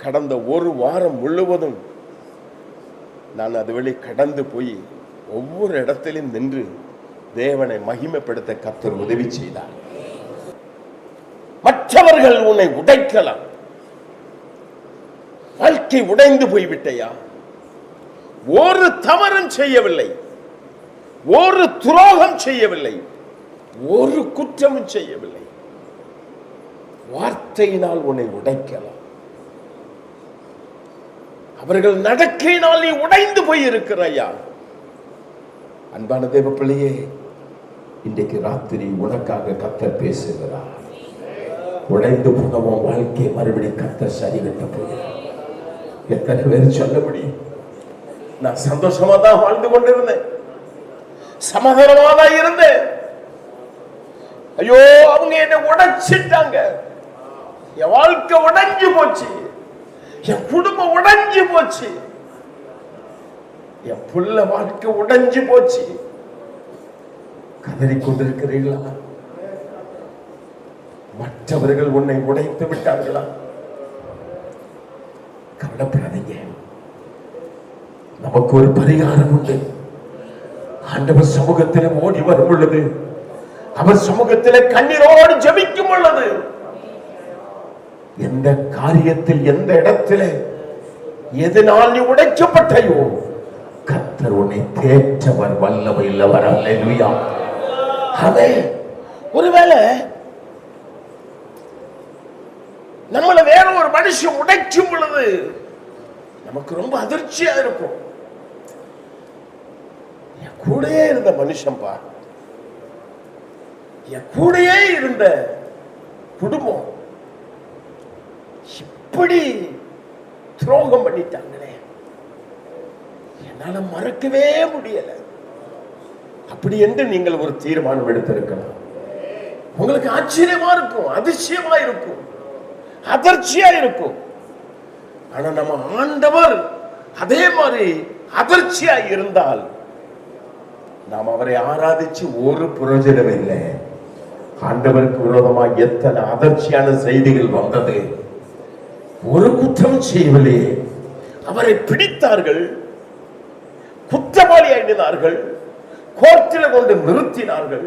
A: கடந்த ஒரு வாரம் முழுவதும் நான் அது வழி கடந்து போய் ஒவ்வொரு இடத்திலும் நின்று தேவனை மகிமைப்படுத்த கர்த்தர் உதவி செய்தார். மற்றவர்கள் உன்னை உடைக்கலாம். வாழ்க்கை உடைந்து போய்விட்டையா? ஒரு தவறும் செய்யவில்லை, ஒரு துரோகம் செய்யவில்லை, ஒரு குற்றமும் செய்யவில்லை. வார்த்தையினால் உன்னை உடைக்கலாம். அவர்கள் நடக்கையினால் நீ உடைந்து போய் இருக்கிறாயா? அன்பான தேவ பிள்ளையே, இன்றைக்கு ராத்திரி உனக்காக கர்த்தர் பேசுகிறார். உடைந்து போனவன் வாழ்க்கையை மறுபடியும் கர்த்தர் சரி கட்ட போகிறார். எத்தனை பேர் சொல்ல முடியும்? நான் சந்தோஷமா தான் வாழ்ந்து கொண்டிருந்தேன், சமாதானமா தான் இருந்தேன். ஐயோ, அவங்க என்ன உடைச்சிட்டாங்க, என் வாழ்க்கை உடைஞ்சு போச்சு, என் குடும்பம் உடைஞ்சு போச்சு, என் புள்ள வாழ்க்கை உடைஞ்சு போச்சு. கதறி கொண்டிருக்கிறீர்களா? மற்றவர்கள் உன்னை உடைத்து விட்டார்களா? கவலைப்படாதீங்க, நமக்கு ஒரு பரிகாரம் உண்டு. ஆண்டவர் சமூகத்தில் ஓடி வரும் பொழுது, அவர் சமூகத்தில் கண்ணீரோடு ஜெபிக்கும் பொழுது, எந்த காரியத்தில் எந்த இடத்துல எதனால் நீ உடைக்கப்பட்டாயோ கர்த்தர் உன்னை தேற்றவர், வல்லமை இல்லவர். அல்லேலூயா. ஆமென். ஒருவேளை நம்மளை வேற ஒரு மனுஷன் உடைக்கும் பொழுது நமக்கு ரொம்ப அதிர்ச்சியா இருக்கும். என் கூடயே இருந்த மனுஷன்பா, என் கூடயே இருந்த குடும்பம் இப்படி துரோகம் பண்ணிட்டாங்களே, என்னால மறக்கவே முடியல. அப்படி என்று நீங்கள் ஒரு தீர்மானம் எடுத்திருக்கலாம். உங்களுக்கு ஆச்சரியமா இருக்கும், அதிசயமா இருக்கும், அதிர்ச்சியா இருக்கும். ஆனா நம்ம ஆண்டவர் அதே மாதிரி அதிர்ச்சியா இருந்தால் நாம் அவரை ஆராதிச்சு ஒரு பிரயோஜனம் இல்லை. ஆண்டவருக்கு விரோதமாக எத்தனை அதிர்ச்சியான செய்திகள் வந்தது. ஒரு குற்றம் செய்யவில்லையே, அவரை பிடித்தார்கள், குற்றவாளி ஆயினார்கள், கோர்ட்டில் கொண்டு நிறுத்தினார்கள்,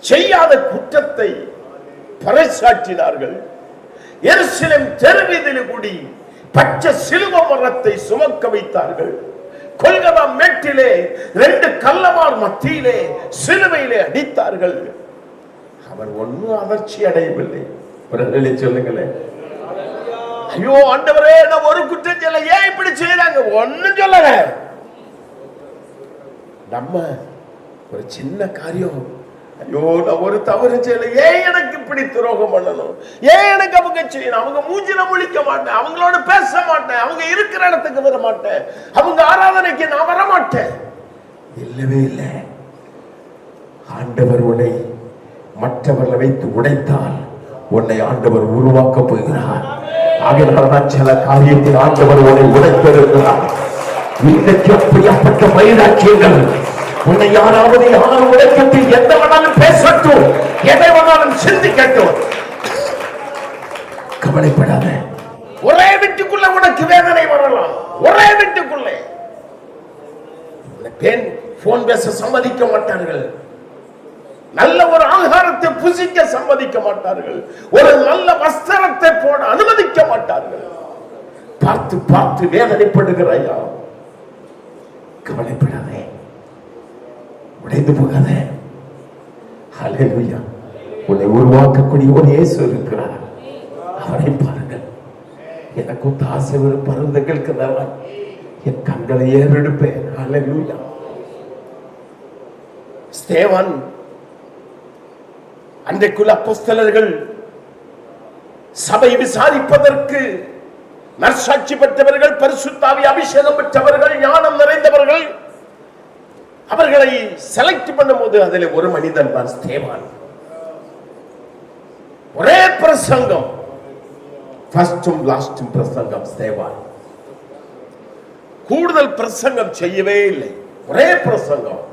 A: செய்யாத குற்றத்தை பறைசாற்றினார்கள். எருசலேம் தெருவீதியில் கூடி பச்சை சிலுவை மரத்தை சுமக்க வைத்தார்கள். கொல்கதா மேட்டிலே 2 கல்லமார் மத்தியிலே சிலுவையிலே அடித்தார்கள். அவர் ஒன்னும் அதிர்ச்சி அடையவில்லை. சொல்லுங்களேன், ஐயோ ஆண்டவரே, நான் ஒரு குற்றம் செய்யல, ஏன் இப்படி செய்யறாங்க? ஒன்னும் சொல்லல. நம்ம ஒரு சின்ன காரியம், ஐயோ நான் ஒரு தவறு செய்யல, ஏன் எனக்கு இப்படி துரோகம் பண்ணணும், ஏன் எனக்கு அவங்க செய்யணும், அவங்க மூஞ்சில முழிக்க மாட்டேன், அவங்களோட பேச மாட்டேன், அவங்க இருக்கிற இடத்துக்கு வர மாட்டேன், அவங்க ஆராதனைக்கு நான் வர மாட்டேன். இல்லவே இல்லை. ஆண்டவர் உன்னை மற்றவர்களை வைத்து உடைத்தால் உன்னை ஆண்டவர் உருவாக்க போகிறார். ஆகையால்தான் சில காரியத்தில் ஆண்டவர் உன்னை உடைத்திருக்கிறார். இன்றைக்கு அப்படிப்பட்ட வைராக்கியங்கள் உன்னை யாராவது யாரும் உடைக்கத்தில் எந்த வேணாலும் பேசட்டும், எதை வேணாலும் சிந்திக்கட்டும், கவலைப்படாத. ஒரே வீட்டுக்குள்ள உனக்கு வேதனை வரலாம், ஒரே வீட்டுக்குள்ளே பெண் போன் பேச சம்மதிக்க மாட்டார்கள், நல்ல ஒரு ஆகாரத்தை புசிக்க சம்மதிக்க மாட்டார்கள், ஒரு நல்ல வஸ்திரத்தை போட அனுமதிக்க மாட்டார்கள். பார்த்து பார்த்து வேதனைப்படுகிறாயா? கவலைப்படாதே, உடைந்து போகாதே. ஹல்லேலூயா. உன்னை உருவாக்கக்கூடிய ஒரு இயேசு இருக்கிறார், அவரை பாருங்கள். எனக்கு ஆசை வரும் பருந்தங்களுக்கு தான் என் கண்களை ஏறெடுப்பேன். ஹல்லேலூயா. ஸ்தேவான், அன்றைக்குள்ள அப்போஸ்தலர்கள் சபை விசாரிப்பதற்கு நற்சாட்சி பெற்றவர்கள், பரிசுத்தாவி அபிஷேகம் பெற்றவர்கள், ஞானம் நிறைந்தவர்கள், அவர்களை செலக்ட் பண்ணும் போது அதில் ஒரு மனிதன் தான் ஸ்தேவான். ஒரே பிரசங்கம், ஃபர்ஸ்டும் லாஸ்டும் பிரசங்கம் ஸ்தேவான். கூடுதல் பிரசங்கம் செய்யவே இல்லை, ஒரே பிரசங்கம்.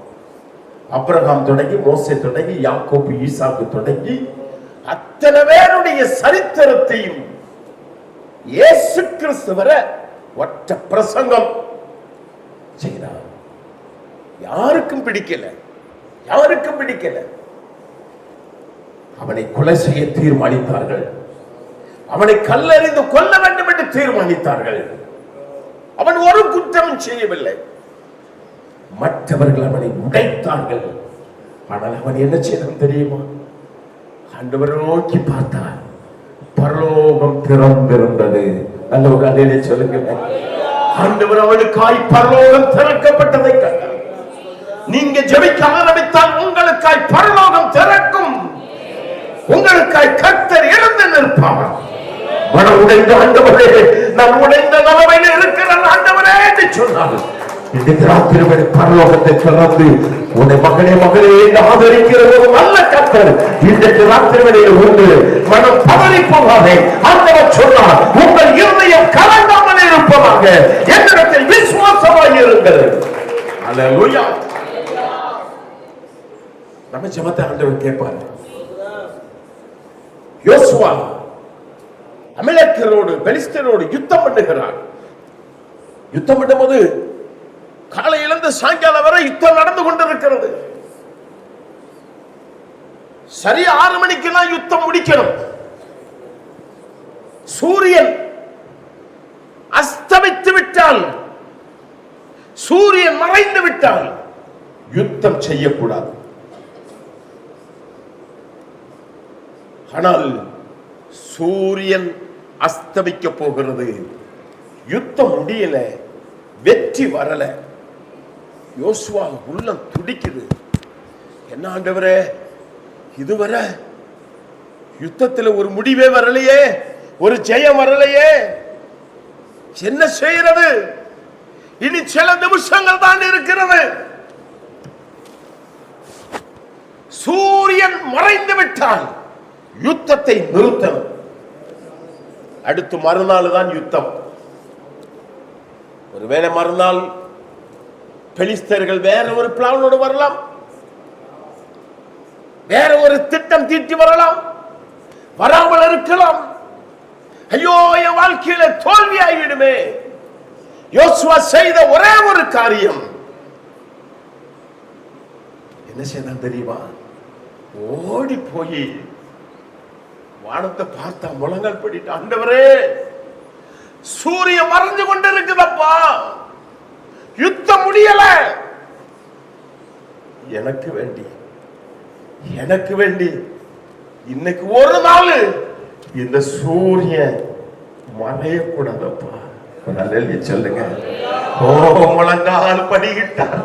A: அப்ரஹாம் தொடங்கி, மோசே தொடங்கி, யாக்கோபு, ஈசாக்கு தொடங்கி அத்தனை பேருடைய சரித்திரத்தையும் இயேசு கிறிஸ்து வர ஒற்ற பிரசங்கம் செய்தார். யாருக்கும் பிடிக்கல, யாருக்கும் பிடிக்கல. அவனை கொலை செய்ய தீர்மானித்தார்கள், அவனை கல்லெறிந்து கொல்ல வேண்டும் என்று தீர்மானித்தார்கள். அவன் ஒரு குற்றம் செய்யவில்லை, மற்றவர்கள் அவனை உடைத்தார்கள். ஆனால் அவன் என்ன செய்தான் தெரியுமா? ஆண்டவரை நோக்கி பார்த்தான், பரலோகம் திறந்திருந்தது. நல்ல ஒரு அல்லேலூயா சொல்லுங்க. ஆண்டவர் அவனுக்காய் பரலோகம் திறக்கப்பட்டதை கண்டார். நீங்க ஜெபிக்க ஆரம்பித்தால் உங்களுக்காய் பரலோகம் திறக்கும். உங்களுக்காய் கர்த்தர் எழுந்து நிற்பார். மனம் உடைந்த ஆண்டவரே, நான் உடைந்த நிலைமையில் இருக்கிறேன் ஆண்டவரே என்று சொன்னார். இன்றைக்கு ராத்திரி வரை பரலோகத்தை திறந்து உன்னை மகனே மகளே ஆதரிக்கிற ஒரு நல்ல கர்த்தர் இன்றைக்கு ராத்திரி வரையில் உண்டு. மனம் பதறி போகாதே. ஆண்டவர் சொன்னார், உங்கள் இருதயம் கலங்காமல் இருப்பதாக என்னிடத்தில் விசுவாசமாய் இருங்கள். அல்லேலூயா. நம்ம ஜெபத்தை ஆண்டவர் கேட்பார். யோசுவா அமலேக்கியரோடு பெலிஸ்தரோடு யுத்தம் பண்ணுகிறார். யுத்தம் பண்ணும்போது காலையிலிருந்து சாயங்காலம் வரை யுத்தம் நடந்து கொண்டிருக்கிறது. சரியா 6 மணிக்கெல்லாம் யுத்தம் முடிக்கணும். சூரியன் அஸ்தமித்து விட்டால், சூரியன் மறைந்து விட்டால் யுத்தம் செய்யக்கூடாது. ஆனால் சூரியன் அஸ்தமிக்க போகிறது. யுத்தம் முடியல, வெற்றி வரல. யோசுவா உள்ளம் துடிக்குது. என்ன ஆண்டவரே, இதுவரை யுத்தத்தில் ஒரு முடிவே வரலையே, ஒரு ஜெயம் வரலையே, என்ன செய்யறது? இனி சில நிமிஷங்கள் தான் இருக்கிறது. சூரியன் மறைந்து விட்டால் யுத்தத்தை நிறுத்தணும். அடுத்து மறுநாள் தான் யுத்தம். ஒருவேளை மறுநாள் பெலிஸ்தர்கள் வேற ஒரு பிளானோடு வரலாம், வேற ஒரு திட்டம் தீட்டி வரலாம், வராமல் இருக்கலாம். ஐயோ, என் வாழ்க்கையில தோல்வி ஆகிவிடுமே. யோசுவா செய்த ஒரே ஒரு காரியம் என்ன செய்தான் தெரியுமா? ஓடி போய் வானத்தை பார்த்தா முழங்கால் படிட்டு, ஆண்டவரே, சூரியன் மறைஞ்சு கொண்டிருக்குதப்பா, யுத்தம் முடியல, எனக்கு வேண்டி இன்னைக்கு ஒரு நாள் இந்த சூரியன் மறையக்கூடாதப்பா. சொல்லுங்க. ஓ, முழங்கால் படிக்கிட்டார்.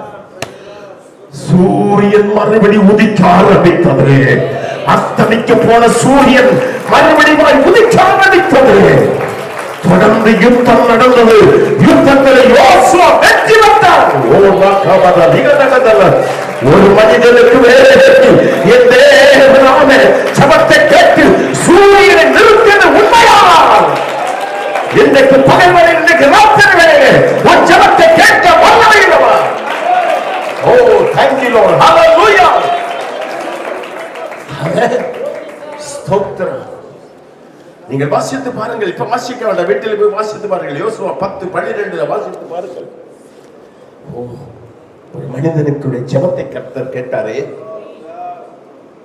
A: சூரியன் மறுபடி உதிக்க ஆரம்பித்தது. அஸ்தமிக்க போன சூரியன் மறுபடியும் உதிக்க ஆரம்பித்தது. தொடர்ந்து யுத்தம் நடந்தது. யுத்தத்தில் யோசுவா வெற்றி பெற்றார். ஒரு மனிதனுக்கு என் தேவனான ஜெபத்தை கேட்டு சூரியனை நிறுத்தியது உண்மையானால் இன்றைக்கு பகைவரை, இன்றைக்கு ராத்திரி உன் ஜெபத்தை கேட்க வல்லமை இல்லவா? ஓ, thank you Lord. Hallelujah. ஸ்தோத்திரம். நீங்கள் வாசித்து பாருங்கள். இப்ப வாசிக்க வேண்டாம், வீட்டில் போய் வாசித்து பாருங்கள். யோசுவா 10:12 வாசித்து பாருங்கள். ஓ, ஒரு மனிதனுக்குடைய ஜெபத்தை கர்த்தர் கேட்டாரே.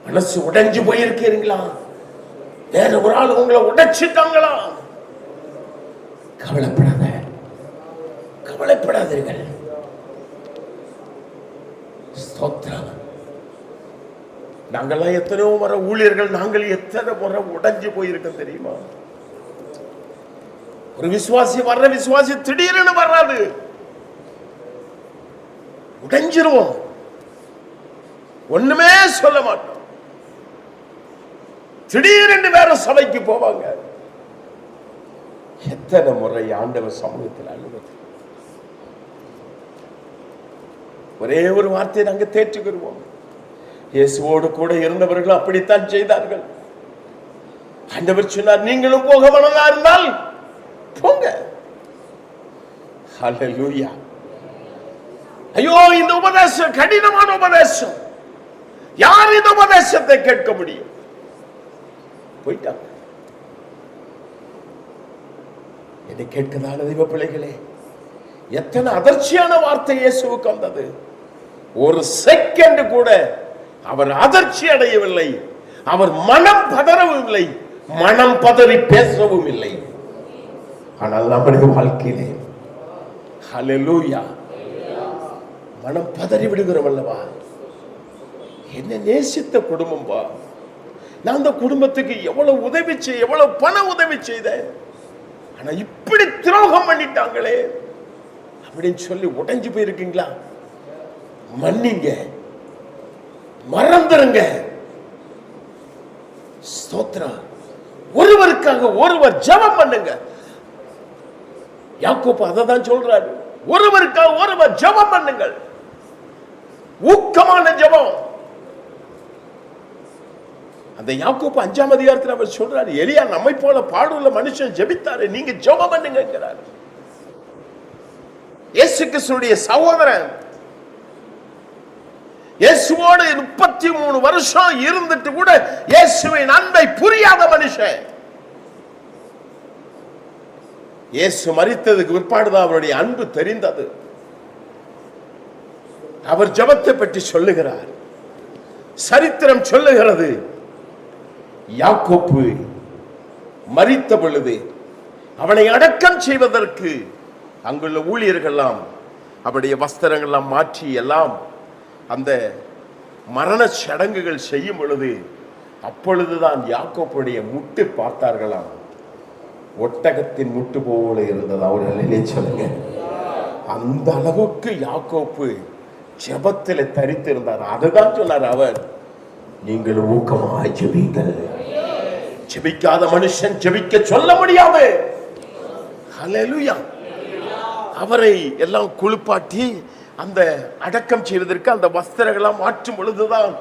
A: மனசு உடைஞ்சு போயிருக்கீங்களா? வேற ஒரு ஆள் உங்களை உடைச்சிட்டாங்களா? கவலைப்படாதீர்கள். ஸ்தோத்திரம். நாங்கெல்லாம் எத்தனையோ முறை ஊழியர்கள், நாங்கள் எத்தனை முறை உடைஞ்சு போயிருக்கோம் தெரியுமா? ஒரு விசுவாசி திடீர்னு வராது, உடைஞ்சிருவோம், ஒண்ணுமே சொல்ல மாட்டோம். திடீரென்று வேற சபைக்கு போவாங்க. எத்தனை முறை ஆண்டவர் சமூகத்தில் அழுவது. ஒரே ஒரு வார்த்தையை நாங்க தேற்றுக்கிறோம். இயேசுவோடு கூட இருந்தவர்கள் அப்படித்தான் செய்தார்கள். ஆண்டவர் சொன்னார், நீங்களும் போக மனதா இருந்தால் போங்க. ஹல்லேலூயா. ஐயோ, இந்த உபதேசம் கடினமான உபதேசம், யார் இந்த உபதேசத்தை கேட்க முடியும்? போயிட்டாங்க. என்னை கேட்கதான தெய்வ பிள்ளைகளே, எத்தனை அதிர்ச்சியான வார்த்தை இயேசுவுக்கு வந்தது. ஒரு செகண்ட் கூட அவர் அதிர்ச்சி அடையவில்லை. அவர் மனம் பதறவும் இல்லை, மனம் பதறி பேசவும் இல்லை. ஆனால் நம்முடைய வாழ்க்கையிலே ஹல்லேலூயா, மனம் பதறி விடுகிறோம் அல்லவா? என்ன நேசித்த குடும்பம் பா, நான் அந்த குடும்பத்துக்கு எவ்வளவு உதவி செய்ய, எவ்வளவு பண உதவி செய்தேன், ஆனா இப்படி துரோகம் பண்ணிட்டாங்களே அப்படின்னு சொல்லி உடைஞ்சு போயிருக்கீங்களா? மன்னிங்க, மறந்துருங்க. ஸ்தோத்திரம். ஒருவருக்காக ஒருவர் ஜெபம் பண்ணுங்க. யாக்கோபு அதை தான் சொல்றாரு. ஒருவருக்காக ஒருவர் ஜெபம் பண்ணுங்கள். ஊக்கமான ஜெபம். அந்த யாக்கோபு 5ஆம் அதிகாரத்தில் அவர் சொல்றாரு, எலியா நம்மை போல பாடுள்ள மனுஷன் ஜெபித்தாரு, நீங்க ஜெபம் பண்ணுங்கிறார். இயேசு கிறிஸ்துவுடைய சகோதரன், இயேசுவோடு 33 வருஷம் இருந்துட்டு கூட இயேசுவின் அன்பை புரியாத மனுஷன். இயேசு மரித்ததுக்கு பிற்பாடுதான் அவருடைய அன்பு தெரிந்தது. அவர் ஜெபத்தை பற்றி சொல்லுகிறார். சரித்திரம் சொல்லுகிறது, யாக்கோபு மரித்த பொழுது அவனை அடக்கம் செய்வதற்கு அங்குள்ள ஊழியர்கள்லாம் அவருடைய வஸ்திரங்கள்லாம் மாற்றி எல்லாம் அந்த மரண சடங்குகள் செய்யும் பொழுது அப்பொழுதுதான் யாக்கோபுடைய முட்டு பார்த்தார்களாம். ஒட்டகத்தின் முட்டு போல இருந்தது. அவர்களே சொல்லுங்க, அந்த அளவுக்கு யாக்கோபு ஜெபத்தில் தரித்திருந்தார். அதுதான் சொன்னார் அவர், நீங்கள் ஊக்கமாய் ஜெபிங்கள். ஜெபிக்காத மனுஷன் ஜெபிக்க சொல்ல முடியாது. ஹல்லேலூயா. அவரை எல்லாம் குளிப்பாட்டி அந்த அடக்கம் செய்வதற்கு அந்த வஸ்திரங்களாம் மாற்றும் பொழுதுதான்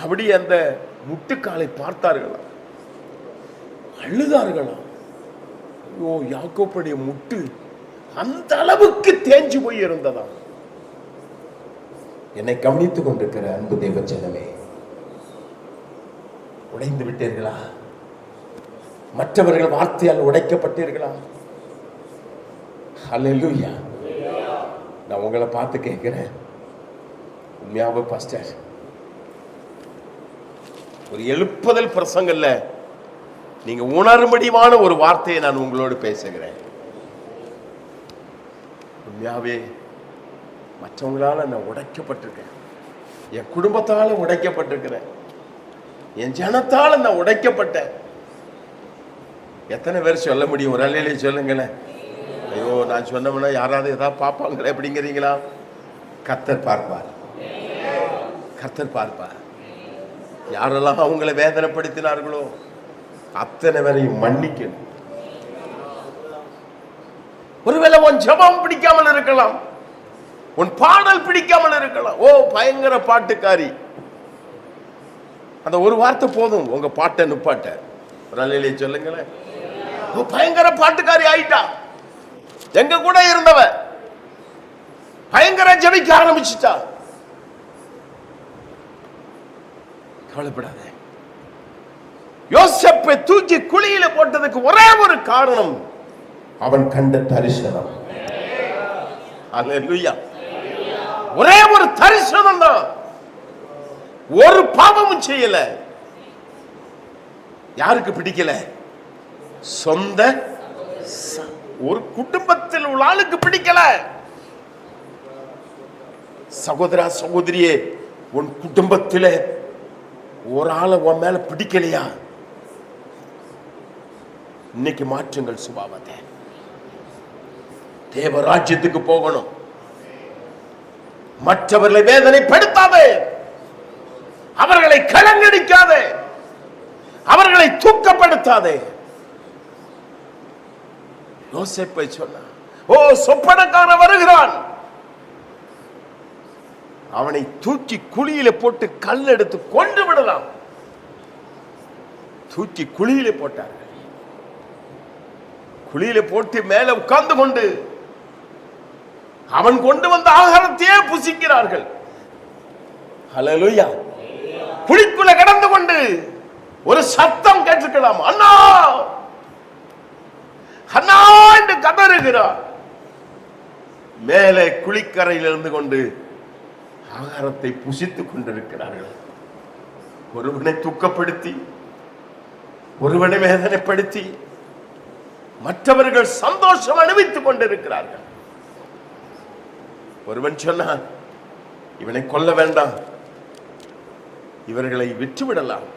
A: அப்படி அந்த முட்டுக்காலை பார்த்தார்களாம், அழுதார்களாம். ஓ, யாக்கோபுடைய முட்டு அந்த அளவுக்கு தேஞ்சு போய் இருந்ததாம். என்னை கவனித்துக் கொண்டிருக்கிற அன்பு தேவ ஜனமே, உடைந்து விட்டீர்களா? மற்றவர்கள் வார்த்தையால் உடைக்கப்பட்டீர்களா? ஹல்லேலூயா. நான் உங்களை பார்த்து கேட்கிறேன், உண்மையாவே பாஸ்டர், ஒரு எழுப்புதல் பிரசங்கல்ல நீங்க உணரும்படியான ஒரு வார்த்தையை நான் உங்களோடு பேசுகிறேன். உண்மையாவே மற்றவங்களால நான் உடைக்கப்பட்டிருக்கேன், என் குடும்பத்தால உடைக்கப்பட்டிருக்கிறேன், என் ஜனத்தால நான் உடைக்கப்பட்டேன். எத்தனை பேர் சொல்ல முடியும்? ஒரு அலையிலே சொல்லுங்களேன். ஐயோ, நான் சொன்னோம்னா யாராவது ஏதாவது பார்ப்பாங்களே அப்படிங்கிறீங்களா? கர்த்தர் பார்ப்பார், கர்த்தர் பார்ப்பார். யாரெல்லாம் அவங்களை வேதனைப்படுத்தினார்களோ அத்தனை பேரையும் மன்னிக்கணும். ஒருவேளை உன் ஜெபம் பிடிக்காமல் இருக்கலாம், உன் பாடல் பிடிக்காமல் இருக்கலாம். ஓ, பயங்கர பாட்டுக்காரி, அந்த ஒரு வார்த்தை போதும் உங்க பாட்டை நிப்பாட்ட. சொல்லுங்களேன், பயங்கர பாட்டுக்காரி ஆயிட்டா. எங்க கூட இருந்தவ பயங்கர ஜெபிக்க ஆரம்பிச்சுட்டா. கவலைப்படாத. யோசேப்பை தூக்கி குழியில போட்டதுக்கு ஒரே ஒரு காரணம், அவன் கண்ட தரிசனம். அல்லேலூயா. ஒரே ஒரு தரிசனம் தான், ஒரு பாவமும் செய்யல. யாருக்கு பிடிக்கல? சொந்த ஒரு குடும்பத்தில் உள்ள ஆளுக்கு பிடிக்கல. சகோதரா சகோதரியே, உன் குடும்பத்தில் ஒரு ஆளை உன் மேல பிடிக்கலையா? இன்னைக்கு மாற்றுங்கள் சுபாவத்தை. தேவராஜ்யத்துக்கு போகணும். மற்றவர்களை வேதனைப்படுத்தாதே, அவர்களை கலங்கடிக்காதே, அவர்களை தூக்கப்படுத்தாதே. யோசேப்பை சொன்னார், ஓ, சொப்பனக்காரன் வருகிறான், அவனை தூக்கி குழியில போட்டு கல் எடுத்து கொண்டு விடலாம். தூக்கி குழியில போட்டார்கள். குழியில போட்டு மேல உட்கார்ந்து கொண்டு அவன் கொண்டு வந்த ஆகாரத்தையே புசிக்கிறார்கள். ஹல்லேலூயா. குழிக்குள்ள கடந்து கொண்டு ஒரு சத்தம் கேட்டிருக்கலாம், அண்ணா அண்ணா என்று கதறுகிறார். மேலே குழிக்கரையில் இருந்து கொண்டு ஆகாரத்தை புசித்துக் கொண்டிருக்கிறார்கள். ஒருவனை துக்கப்படுத்தி, ஒருவனை வேதனைப்படுத்தி, மற்றவர்கள் சந்தோஷம் அனுபவித்துக் கொண்டிருக்கிறார்கள். ஒருவன் சொன்னான், இவனை கொல்ல வேண்டாம், இவர்களை விற்றுவிடலாம்.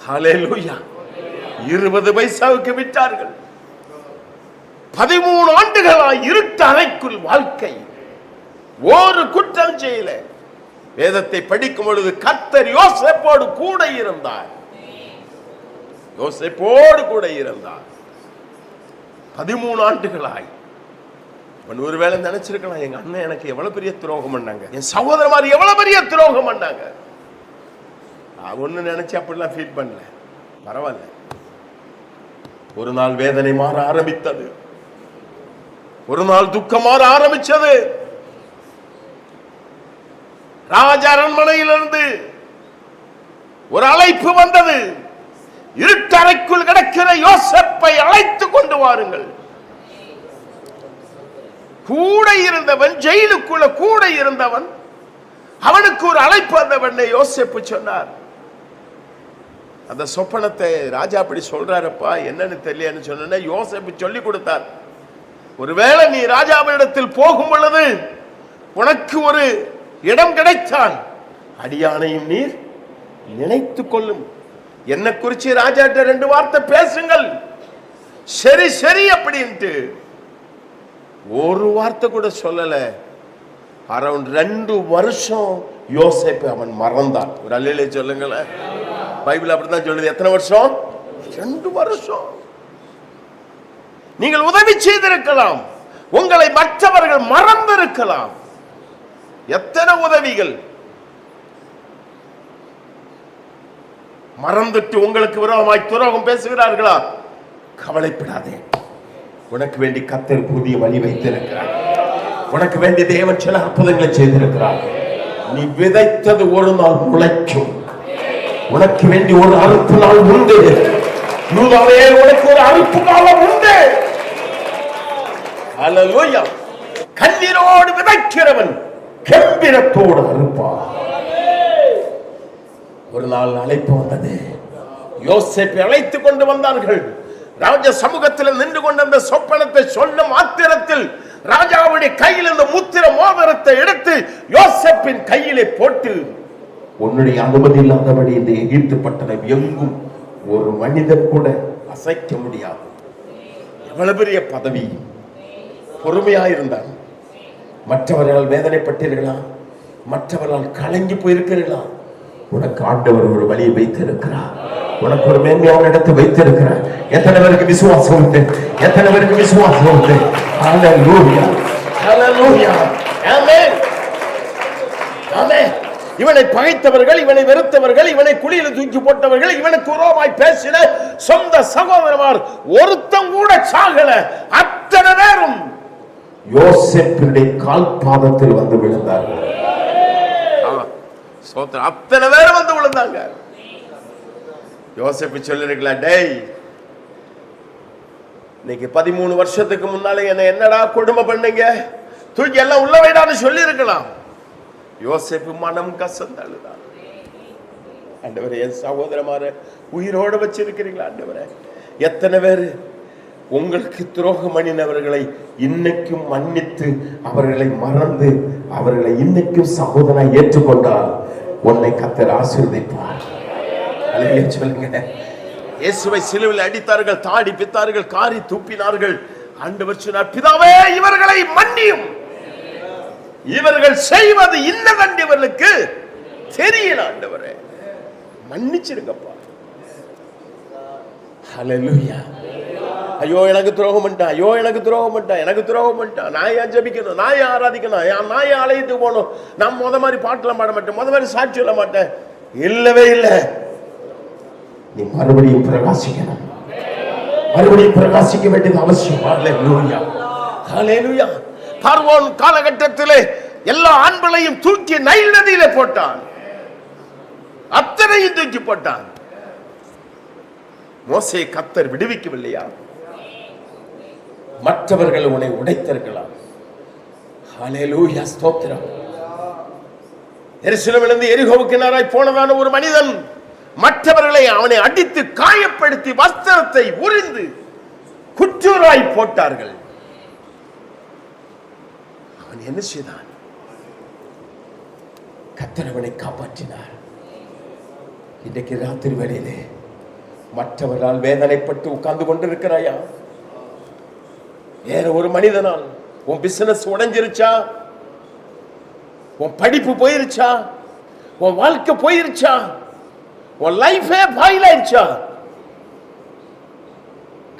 A: ஹல்லேலூயா. 20 பைசாவுக்கு விட்டார்கள். 13 ஆண்டுகளாய் இருட்டு அறைக்குள் வாழ்க்கை. ஒரு குற்றம் செய்யல. வேதத்தை படிக்கும் பொழுது கர்த்தர் யோசேப்போடு கூட இருந்தார். யோசேப்போடு கூட இருந்தார் 13 ஆண்டுகளாய். ஒருவேளை நினைச்சிருக்கலாம், எங்க அண்ணன் எனக்கு எவ்வளவு பெரிய துரோகம் பண்ணாங்க, என் சகோதரமார் எவ்வளவு பெரிய துரோகம் பண்ணாங்க. ஒண்ணு நினைச்சு அப்படிலாம் ஃபீல் பண்ணல. பரவாயில்ல. ஒரு நாள் வேதனை மாற ஆரம்பித்தது. ஒரு நாள் துக்கம் மாற ஆரம்பிச்சது. ராஜ அரண்மனையிலிருந்து ஒரு அழைப்பு வந்தது. இருட்டறைக்குள் கிடக்கிற யோசேப்பை அழைத்து கொண்டு வாருங்கள். கூட இருந்தவன், ஜெயிலுக்குள்ள கூட இருந்தவன், அவனுக்கு ஒரு அழைப்பு வந்தவன் யோசேப்பு சொன்னார். அந்த சொப்பனத்தை ராஜா அப்படி சொல்றாருப்பா, என்னன்னு தெரியலன்னு சொன்ன யோசேப்பு சொல்லி கொடுத்தார். ஒருவேளை நீ ராஜாவினிடத்தில் போகும் பொழுது உனக்கு ஒரு இடம் கிடைத்தால் அடியானையும் நீர் நினைத்துக் கொள்ளும். என்ன குறிச்சு ராஜாட்ட 2 வார்த்தை பேசுங்கள். சரி சரி அப்படின்ட்டு ஒரு வார்த்தை கூட சொல்லல. அரௌண்ட் 2 வருஷம் யோசேப்பு அவன் மறந்தான். ஒரு அல்லேலூயா சொல்லுங்களேன். பைபிள் அப்படிதான் சொல்லுது. எத்தனை வருஷம்? 2 வருஷம். நீங்கள் உதவி செய்திருக்கலாம், உங்களை மற்றவர்கள் மறந்திருக்கலாம். எத்தனை உதவிகள் மறந்துட்டு உங்களுக்கு விரோதமாய் துரோகம் பேசுகிறார்களா? கவலைப்படாதே. உனக்கு வேண்டி கர்த்தர் புதிய வழி வைத்திருக்கிறார். உனக்கு வேண்டி தேவன் சில அற்புதங்களை செய்திருக்கிறார். நீ விதைத்தது ஒரு நாள் முளைக்கும். உனக்கு வேண்டி ஒரு அறுப்பு நாள் உண்டு. உனக்கு ஒரு அறுப்பு காலம் உண்டு. அல்லேலூயா. கண்ணீரோடு விதைக்கிறவன் கம்பீரத்தோடு அறுப்பான். ஒரு நாள் அழைப்பு வந்தது. யோசேப்பை அழைத்துக் கொண்டு வந்தார்கள். ராஜ சமூகத்தில் நின்று கொண்ட அந்த சொப்பனத்தை சொன்ன மாத்திரத்தில் ராஜாவுடைய கையில் இந்த முத்திர மோதிரத்தை எடுத்து யோசேப்பின் கையிலே போட்டு, உன்னுடைய அனுமதி இல்லாதபடி இந்த எகிப்து பட்டணம் எங்கும் ஒரு மனிதன் கூட அசைக்க முடியாது. எவ்வளவு பெரிய பதவி. பொறுமையாயிருந்தார். மற்றவர்களால் வேதனைப்பட்டீர்களா? மற்றவர்களால் கலங்கி போயிருக்கிறீர்களா? உனக்கு ஆண்டவர் ஒரு வழியை வைத்திருக்கிறார். உனக்கு ஒரு மேன்மையான இடத்தை வைத்திருக்கிறார். எத்தனை பேருக்கு விசுவாசம் உண்டு? எத்தனை பேருக்கு விசுவாசம் உண்டு? ஹல்லேலூயா, ஹல்லேலூயா, ஆமென், ஆமென். இவனை பகைத்தவர்கள், இவனை வெறுத்தவர்கள், இவனை குழியில் தூக்கி போட்டவர்கள், இவனுக்கு உரோமாய் பேசின சொந்த சகோதரமார் ஒருத்தம் கூட சாகல. அத்தனை பேரும் யோசேப்பினுடைய கால் பாதத்தில் வந்து விழுந்தார்கள். அத்தனை பேரும் வந்து விழுந்தாங்க. யோசேப்பு சொல்லிருக்கலாம், டேய் இன்னைக்கு 13 வருஷத்துக்கு முன்னால என்ன என்னடா கொடுமை பண்ணீங்க, தூக்கி எல்லாம் உள்ள வைடான்னு சொல்லி இருக்கலாம். யோசேப்பு மனம் கசந்தழுதான். ஆண்டவரே, என் சகோதரமார உயிரோடு வச்சிருக்கிறீங்களா ஆண்டவரே? எத்தனை பேர் உங்களுக்கு துரோகம் பண்ணினவர்களை இன்னைக்கும் மன்னித்து அவர்களை மறந்து அவர்களை இன்னைக்கும் சகோதரனை ஏற்றுக்கொண்டால் உன்னை கர்த்தர் ஆசீர்வதிப்பார். அல்லேலூயா சொல்லுங்க. இயேசுவை சிலுவையில் அடித்தார்கள், தாடி பித்தார்கள், காரி துப்பினார்கள். ஆண்டவர் சொன்னார், பிதாவே இவர்களை மன்னியும், இவர்கள் செய்வது இன்னதென்று இவர்களுக்கு தெரியல. ஆண்டவரே மன்னிச்சிருங்கப்பா. ஹல்லேலூயா. ஐயோ எனக்கு துரோகம் பண்ணிட்டான், ஐயோ எனக்கு துரோகம் பண்ணிட்டான், எனக்கு துரோகம் பண்ணிட்டான். நான் ஏன் ஜெபிக்கணும், நான் ஏன் ஆராதிக்கணும், நான் ஏன் அழைத்து போகணும், நான் முத மாதிரி பாட்டுல பாட மாட்டேன், முத மாதிரி சாட்சி சொல்ல மாட்டேன். இல்லவே இல்லை. நீ மறுபடியும் பிரகாசிக்கணும். மறுபடியும் பிரகாசிக்க வேண்டியது அவசியம். ஹல்லேலூயா, ஹல்லேலூயா. பார்வோன் காலகட்டத்திலே எல்லா ஆண்களையும் தூக்கி நைல் நதியிலே போட்டான். அத்தனையும் தூக்கி போட்டான். மோசேயை கர்த்தர் விடுவிக்கவில்லையா? மற்றவர்கள் உன்னை உடைத்திருக்கலாம். ஹல்லேலூயா, ஸ்தோத்திரம். எருசலேமிலிருந்து எரிகோவுக்கு நேராய் போனதான ஒரு மனிதன் மற்றவர்களை அவனை அடித்து காயப்படுத்தி வஸ்திரத்தை உரிந்து குற்றூராய் போட்டார்கள். அவன் என்ன செய்தான்? கர்த்தர் அவனை காப்பாற்றினார். இன்றைக்கு ராத்திரி வேளையிலே மற்றவர்களால் வேதனைப்பட்டு உட்கார்ந்து கொண்டிருக்கிறாயா? வேற ஒரு மனிதனால் உன் பிசினஸ் உடைஞ்சிருச்சா? உன் படிப்பு போயிருச்சா? உன் வாழ்க்கை போயிருச்சா? உன் லைஃபே பாயில் ஆயிடுச்சா?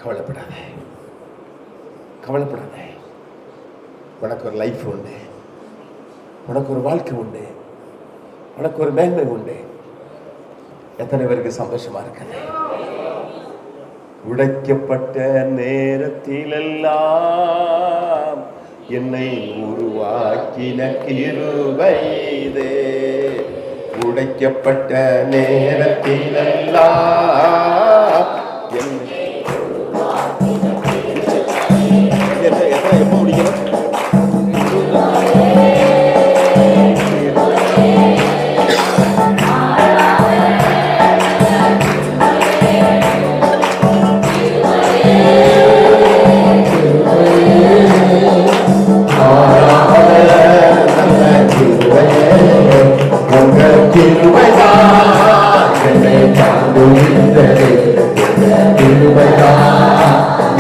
A: கவலைப்படாத, கவலைப்படாத. உனக்கு ஒரு லைஃப் உண்டு, உனக்கு ஒரு வாழ்க்கை உண்டு, உனக்கு ஒரு மேன்மை உண்டு. எத்தனை பேருக்கு சந்தோஷமா இருக்குது? உடைக்கப்பட்ட நேரத்திலெல்லாம் என்னை உருவாக்கின கிருபை இதே. உடைக்கப்பட்ட நேரத்திலெல்லாம் என்னை எப்ப முடிக்கணும்?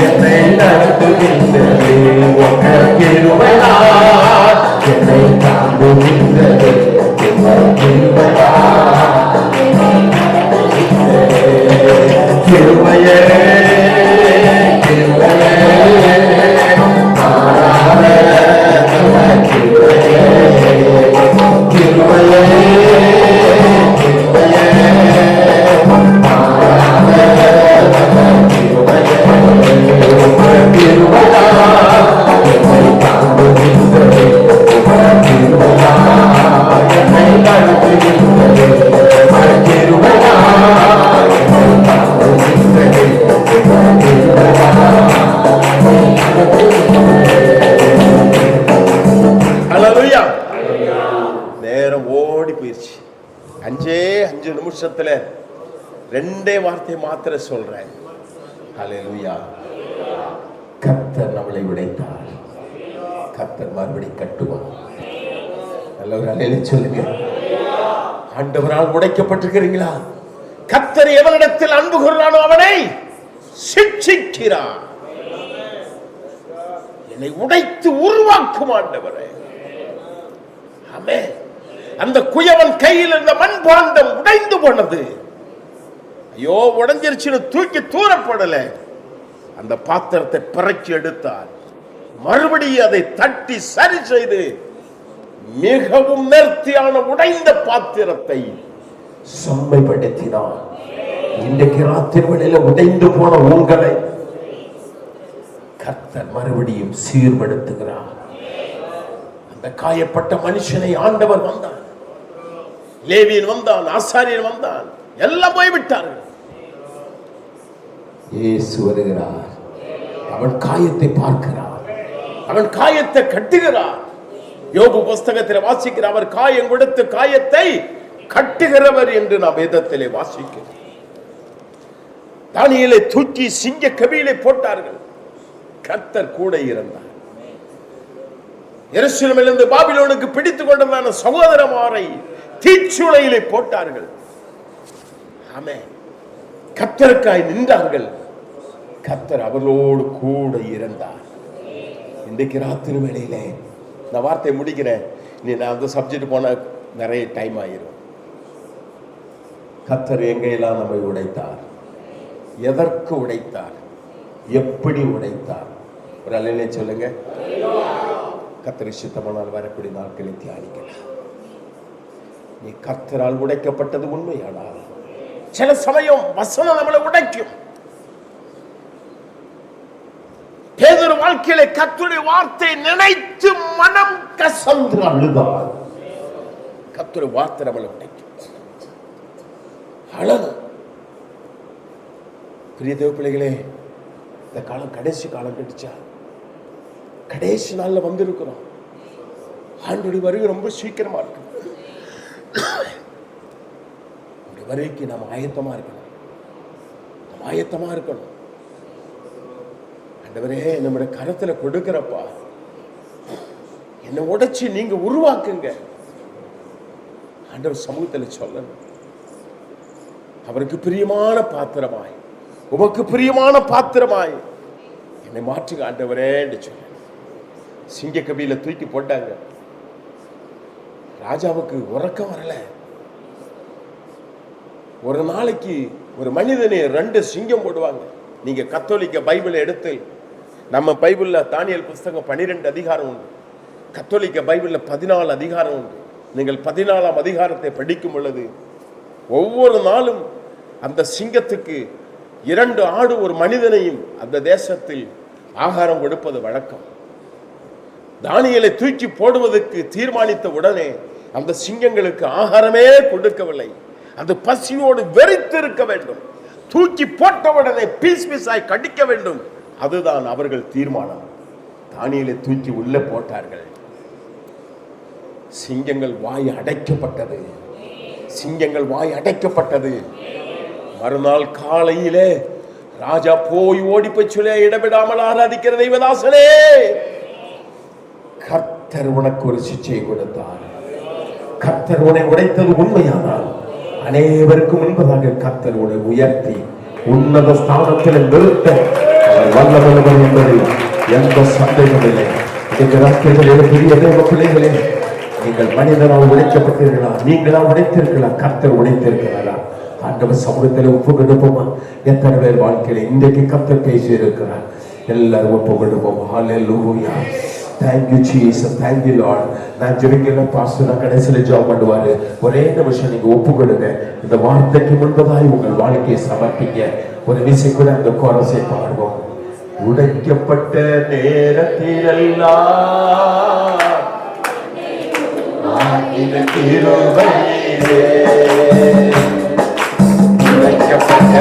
A: என்னை நடத்துகின்றது உங்கள் கிருபைதான், என்னை தாங்குகின்றது உங்கள் கிருபைதான். கிருபையே கிருபையே மாறாத கிருபையே கிருபையே கிருபையே நேரம் ஓடி போயிடுச்சு. 5 நிமிஷத்துல 2 வார்த்தை மாத்திர சொல்றேன். ஹல்லேலூயா. கர்த்தர் நம்மளை உடைத்தார், கர்த்தர் மறுபடி கட்டுவார். நல்லவர் அல்லேலூயா சொல்லுங்க. ஆண்டவரால் உடைக்கப்பட்டிருக்கிறீங்களா? கர்த்தர் எவனிடத்தில் அன்பு கூர்ந்தானோ அவனை சிட்சிக்கிறார். என்னை உடைத்து உருவாக்கும் ஆண்டவரே. ஆமென். அந்த குயவன் கையில் இருந்த மண்பாண்டம் உடைந்து போனது. ஐயோ உடைஞ்சிருச்சுன்னு தூக்கி தூரப்படல. அந்த பாத்திரத்தை பிறக்கி எடுத்தார். மறுபடியும் அதை தட்டி சரி செய்து மிகவும் நேர்த்தியான உடைந்த பாத்திரத்தை செம்மைப்படுத்தினார். இன்றைக்கு ராத்திரி வேளையில உடைந்து போன உங்களை கர்த்தர் மறுபடியும் சீர்படுத்துகிறார். அந்த காயப்பட்ட மனுஷனை ஆண்டவர் வந்தார், லேவியன் வந்தான், ஆசாரியன் வந்தான், எல்லாம் போய்விட்டார்கள். இயேசு வருகிறார். அவன் காயத்தை பார்க்கிறார், அவன் காயத்தை கட்டுகிறார். யோபு புஸ்தகத்தில் வாசிக்கிற அவர் காயம் கொடுத்து காயத்தை கட்டுகிறவர் என்று நாம் வேதத்திலே வாசிக்கிறோம். தானியேலை தூக்கி சிங்க கவியிலே போட்டார்கள். கர்த்தர் கூட இருந்தார். எருசலேமிலிருந்து பாபிலோனுக்கு பிடித்துக் கொண்டதான சகோதரமாரை தீச்சூளையிலே போட்டார்கள். ஆமென். கர்த்தருக்காய் நின்றார்கள். கர்த்தர் அவர்களோடு கூட இருந்தார். இன்றைக்கு ராத்திரி வேளையிலே நான் வார்த்தை முடிக்கிறேன். நீ நான் அந்த சப்ஜெக்ட் போன நிறைய டைம் ஆயிரும். கர்த்தர் எங்கெல்லாம் நம்மை உடைத்தார், எதற்கு உடைத்தார், எப்படி உடைத்தார்? ஒரு அல்லேலூயா சொல்லுங்க. கர்த்தர் சித்தமானால் வரக்கூடிய நாட்களை தியானிக்கலாம். நீ கர்த்தரால் உடைக்கப்பட்டது உண்மையானால் சில சமயம் வசனம் நம்மளை உடைக்கும். பேதுரு வாழ்க்கையில கர்த்தருடைய வார்த்தை நினைத்து மனம் கசந்து அழுதார். கர்த்தருடைய வார்த்தை நம்மளை உடைக்கும். அழணும். பிரிய தேவ பிள்ளைகளே, இந்த காலம் கடைசி காலம் கிடைச்சா, கடைசி நாள்ல வந்திருக்கிறோம். ஆண்டோடைய வருகை ரொம்ப சீக்கிரமா இருக்கு. வருகைக்கு நாம் ஆயத்தமா இருக்கணும், ஆயத்தமா இருக்கணும். ஆண்டவரே நம்முடைய கரத்துல கொடுக்கிறப்பா, என்னை உடைச்சு நீங்க உருவாக்குங்க. ஆண்டவர் சமூகத்தில் சொல்லணும். அவருக்கு பிரியமான பாத்திரமாய், உமக்கு பிரியமான பாத்திரமாய் என்னை மாற்றுங்க ஆண்டவரே என்று சொல்ல. சிங்க கபியில தூக்கி போட்டாங்க. ராஜாவுக்கு உறக்கம் வரல. ஒரு நாளைக்கு ஒரு மனிதனை 2 சிங்கம் போடுவாங்க. நீங்க கத்தோலிக்க பைபிளை எடுத்து, நம்ம பைபிள்ல தானியேல் புஸ்தகம் 12 அதிகாரம் உண்டு, கத்தோலிக்க பைபிள்ல 14 அதிகாரம் உண்டு. நீங்கள் 14ஆம் அதிகாரத்தை படிக்கும் பொழுது ஒவ்வொரு நாளும் அந்த சிங்கத்துக்கு 2 ஆடு ஒரு மனிதனையும் அந்த தேசத்தில் ஆகாரம் கொடுப்பது வழக்கம். தானியேலை தூக்கி போடுவதற்கு தீர்மானித்த உடனே அந்த சிங்கங்களுக்கு ஆகாரமே கொடுக்கவில்லை. அது பசியோடு வெறித்து இருக்க வேண்டும். தூக்கி போட்டவுடனே பீஸ் பீஸாய் கடிக்க வேண்டும். அதுதான் அவர்கள் தீர்மானம். தானியேலை தூக்கி உள்ளே போட்டார்கள். சிங்கங்கள் வாய் அடைக்கப்பட்டது. சிங்கங்கள் வாய் அடைக்கப்பட்டது. மறுநாள் காலையிலே ராஜா போய் ஓடி போய் சொல்ல, இடவிடாமல் ஆராதிக்கிற தெய்வதாசனே, கர்த்தர் உனக்கு ஒரு சிச்சையை கொடுத்தார். கர்த்தர் உன்னை உடைத்தது உண்மையானால் அனைவருக்கும் முன்பதாக கர்த்தர் உன்னை உயர்த்தி உன்னத ஸ்தானத்தில் நிறுத்த வல்லவர் என்பது எந்த சந்தேகம் இல்லை. பெரிய தேவ பிள்ளைகளே, நீங்கள் மனிதனால் உடைக்கப்பட்டீர்களா? நீங்களா உடைத்தீர்களா? கர்த்தர் உடைத்திருக்கிறாரா? ஆண்டவர் சமூகத்தில் ஒப்பு கொடுப்போமா? எத்தனை பேர் வாழ்க்கையில இன்றைக்கு கர்த்தர் பேசி இருக்கிறார்? எல்லாரும் ஒப்பு கொடுப்போம். ஹல்லேலூயா. Thank you Jesus, thank you Lord. நான் ஜெபிக்கிற பாஸ்டர் நான் கடைசியில ஜெபம் பண்ணுவாரு. ஒரே நிமிஷம் நீங்க ஒப்பு கொடுங்க. இந்த வார்த்தைக்கு முன்பதாய் உங்கள் வாழ்க்கையை சமர்ப்பிங்க. ஒரு விஷயம் கூட அந்த கோரஸை பாடுவோம். உடைக்கப்பட்ட நேரத்திலெல்லாம் உடைக்கப்பட்ட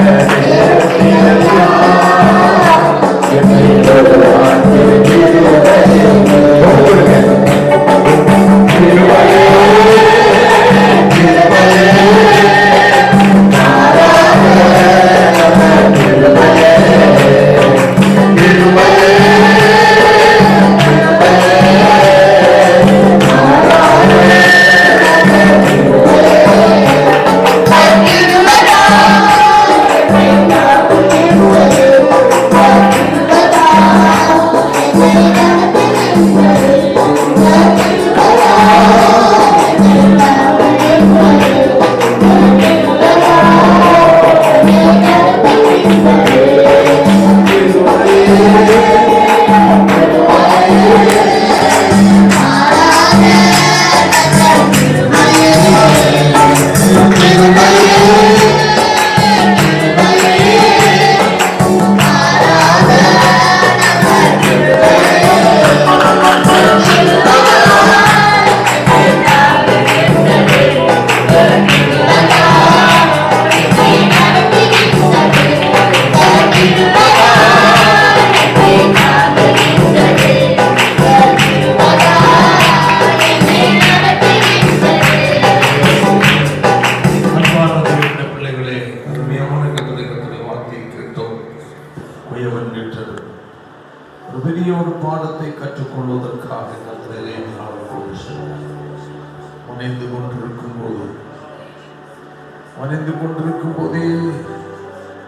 A: கொண்டிருக்கும் போதே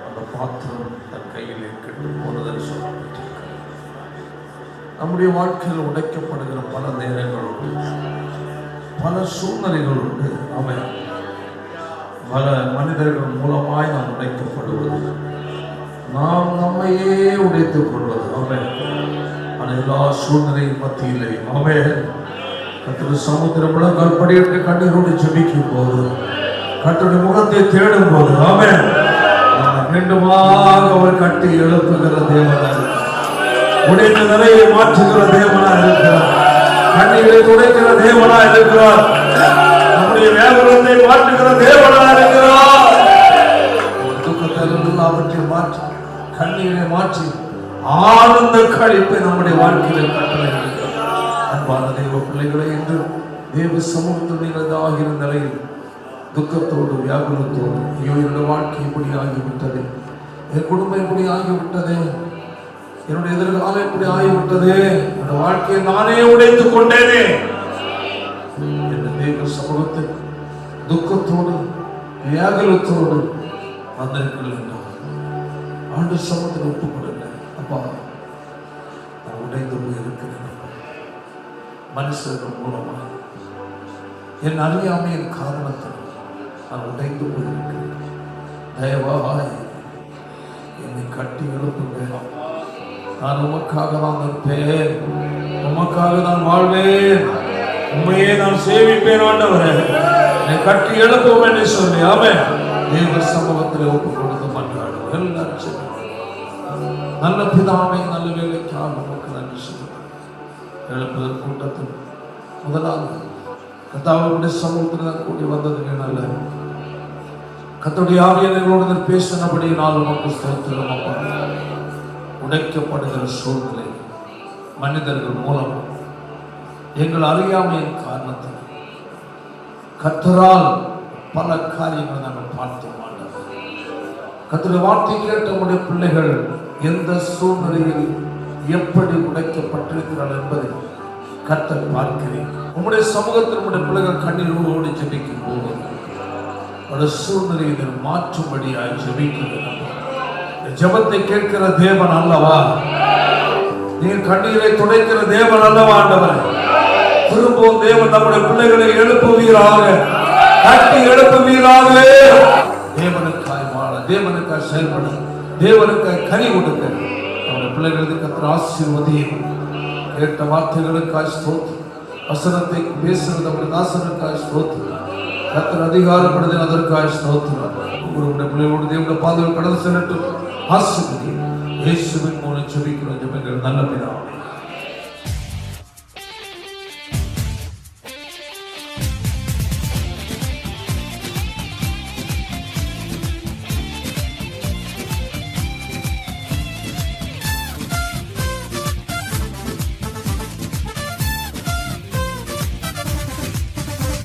A: அந்த பாத்திரம் தன் கையில் கெட்டும் போனதை சொல்லப்பட்டிருக்கிறது. நம்முடைய வாழ்க்கையில் உடைக்கப்படுகிற பல நேரங்கள் உண்டு, பல சூழ்நிலைகள் உண்டு. அவன் பல மனிதர்கள் மூலமாய் நாம் உடைக்கப்படுவது, நாம் நம்மையே உடைத்துக் கொள்வது. அவன் எல்லா சூழ்நிலையின் மத்தியிலே அவன் கர்த்தருடைய சமுத்திரம் கற்படியிட்டு கண்ணீரோடு ஜெபிக்கும் போது, கர்த்தருடைய முகத்தை தேடும் போது ஆமென் மீண்டுமாக அவர் கட்டி எழுப்புகிற தேவனாக, உடைந்த நிலையை மாற்றுகிற தேவனாக இருக்கிறார். கண்ணீரை துடைக்கிற தேவனாக இருக்கிறார். நம்முடைய வேதனத்தை மாற்றுகிற தேவனாக இருக்கிறார். துக்கத்தை எல்லாவற்றையும் மாற்றி, கண்ணீரை மாற்றி ஆனந்த கழிப்பை நம்முடைய வாழ்க்கையில் கட்டளை இருக்கிறார். அன்பான தெய்வ பிள்ளைகளை என்று தேவ சமூகத்தில் நீங்கள் ஆகிற நிலையில் துக்கத்தோடு வியாகுலத்தோடு, ஐயோ என்னுடைய வாழ்க்கை இப்படி ஆகிவிட்டது, என் குடும்பம் இப்படி ஆகிவிட்டது, என்னுடைய எதிர்காலம் இப்படி ஆகிவிட்டது, அந்த வாழ்க்கையை நானே உடைத்துக் கொண்டேனே என்ற தேவ சமூகத்தை துக்கத்தோடு வியாகுலத்தோடு வந்திருக்கள் என்றார். ஆண்டு சமூகத்தில் ஒப்புக் கொடுங்க. அப்பா, நான் உடைந்து போய் இருக்கிறேன். மனுஷர்கள் மூலமாக
B: என் அறியாமையின் காரணத்தில் நான் உடைந்து போயிருக்கிறேன். தயவாய் என்னை கட்டி எழுப்புங்க. நான் உமக்காக தான் இருப்பேன், உமக்காக நான் வாழ்வேன், உண்மையே நான் சேவிப்பேன். ஆண்டவரே, என்னை கட்டி எழுப்பும் என்று சொல்லி ஆமென். தேவ சமூகத்தில் ஒப்பு கொடுத்து மன்றாடும். எல்லாரும் சொல்லி நல்ல பிதாவை நல்ல வேலைக்காக உமக்கு நன்றி சொல்லுங்கள். எழுப்புதல் கூட்டத்தில் முதலாவது கர்த்தாவுடைய சமூகத்தில் தான் கூடி வந்ததுக்கு நல்ல கர்த்தருடைய ஆவியானவரோடு பேசினபடியினால் உமக்கு ஸ்தோத்திரம் அப்பா. உடைக்கப்படுகிற சூழ்நிலை மனிதர்கள் மூலம் எங்கள் அறியாமையின் காரணத்தில் கர்த்தரால் பல காரியங்களை நாங்கள் பார்த்தோம். கர்த்தருடைய வார்த்தை கேட்ட உடைய பிள்ளைகள் எந்த சூழ்நிலையில் எப்படி உடைக்கப்பட்டிருக்கிறார்கள் என்பதை கர்த்தர் பார்க்கிறேன். உம்முடைய சமூகத்தில் உடைய பிள்ளைகள் கண்ணீரோடு ஜெபிக்கும் போது ஒரு சூழ்நிலையை மாற்றும்படியாய் ஜெபிக்கிறேன். ஜெபத்தை கேட்கிற தேவன் அல்லவா? நீர் கண்ணீரை துடைக்கிற தேவன் அல்லவா? ஆண்டவர் திரும்பவும் தேவன் நம்முடைய பிள்ளைகளை எழுப்புவீராக, கட்டி எழுப்புவீராக. தேவனுக்காய் வாழ, தேவனுக்காய் செயல்பட, தேவனுக்காய் கனி கொடுக்க நம்முடைய பிள்ளைகளுக்கு கர்த்தர் ஆசீர்வதியும். கேட்ட வார்த்தைகளுக்காய் ஸ்தோத்திரம். வசனத்தை பேசுகிற நம்முடைய தாசனுக்காய் ஸ்தோத்திரம். கர்த்தர் அதிகாரப்படுதல் அதற்காய் ஸ்தோத்திரம். உங்களுடைய பிள்ளைகளோடு தேவனுடைய பாதையில் கடந்து செல்லட்டும். ஆசீர்வதியும். இயேசுவின் மூலம் ஜெபிக்கிறோம். ஜெபங்கள் நல்ல பிதாவே.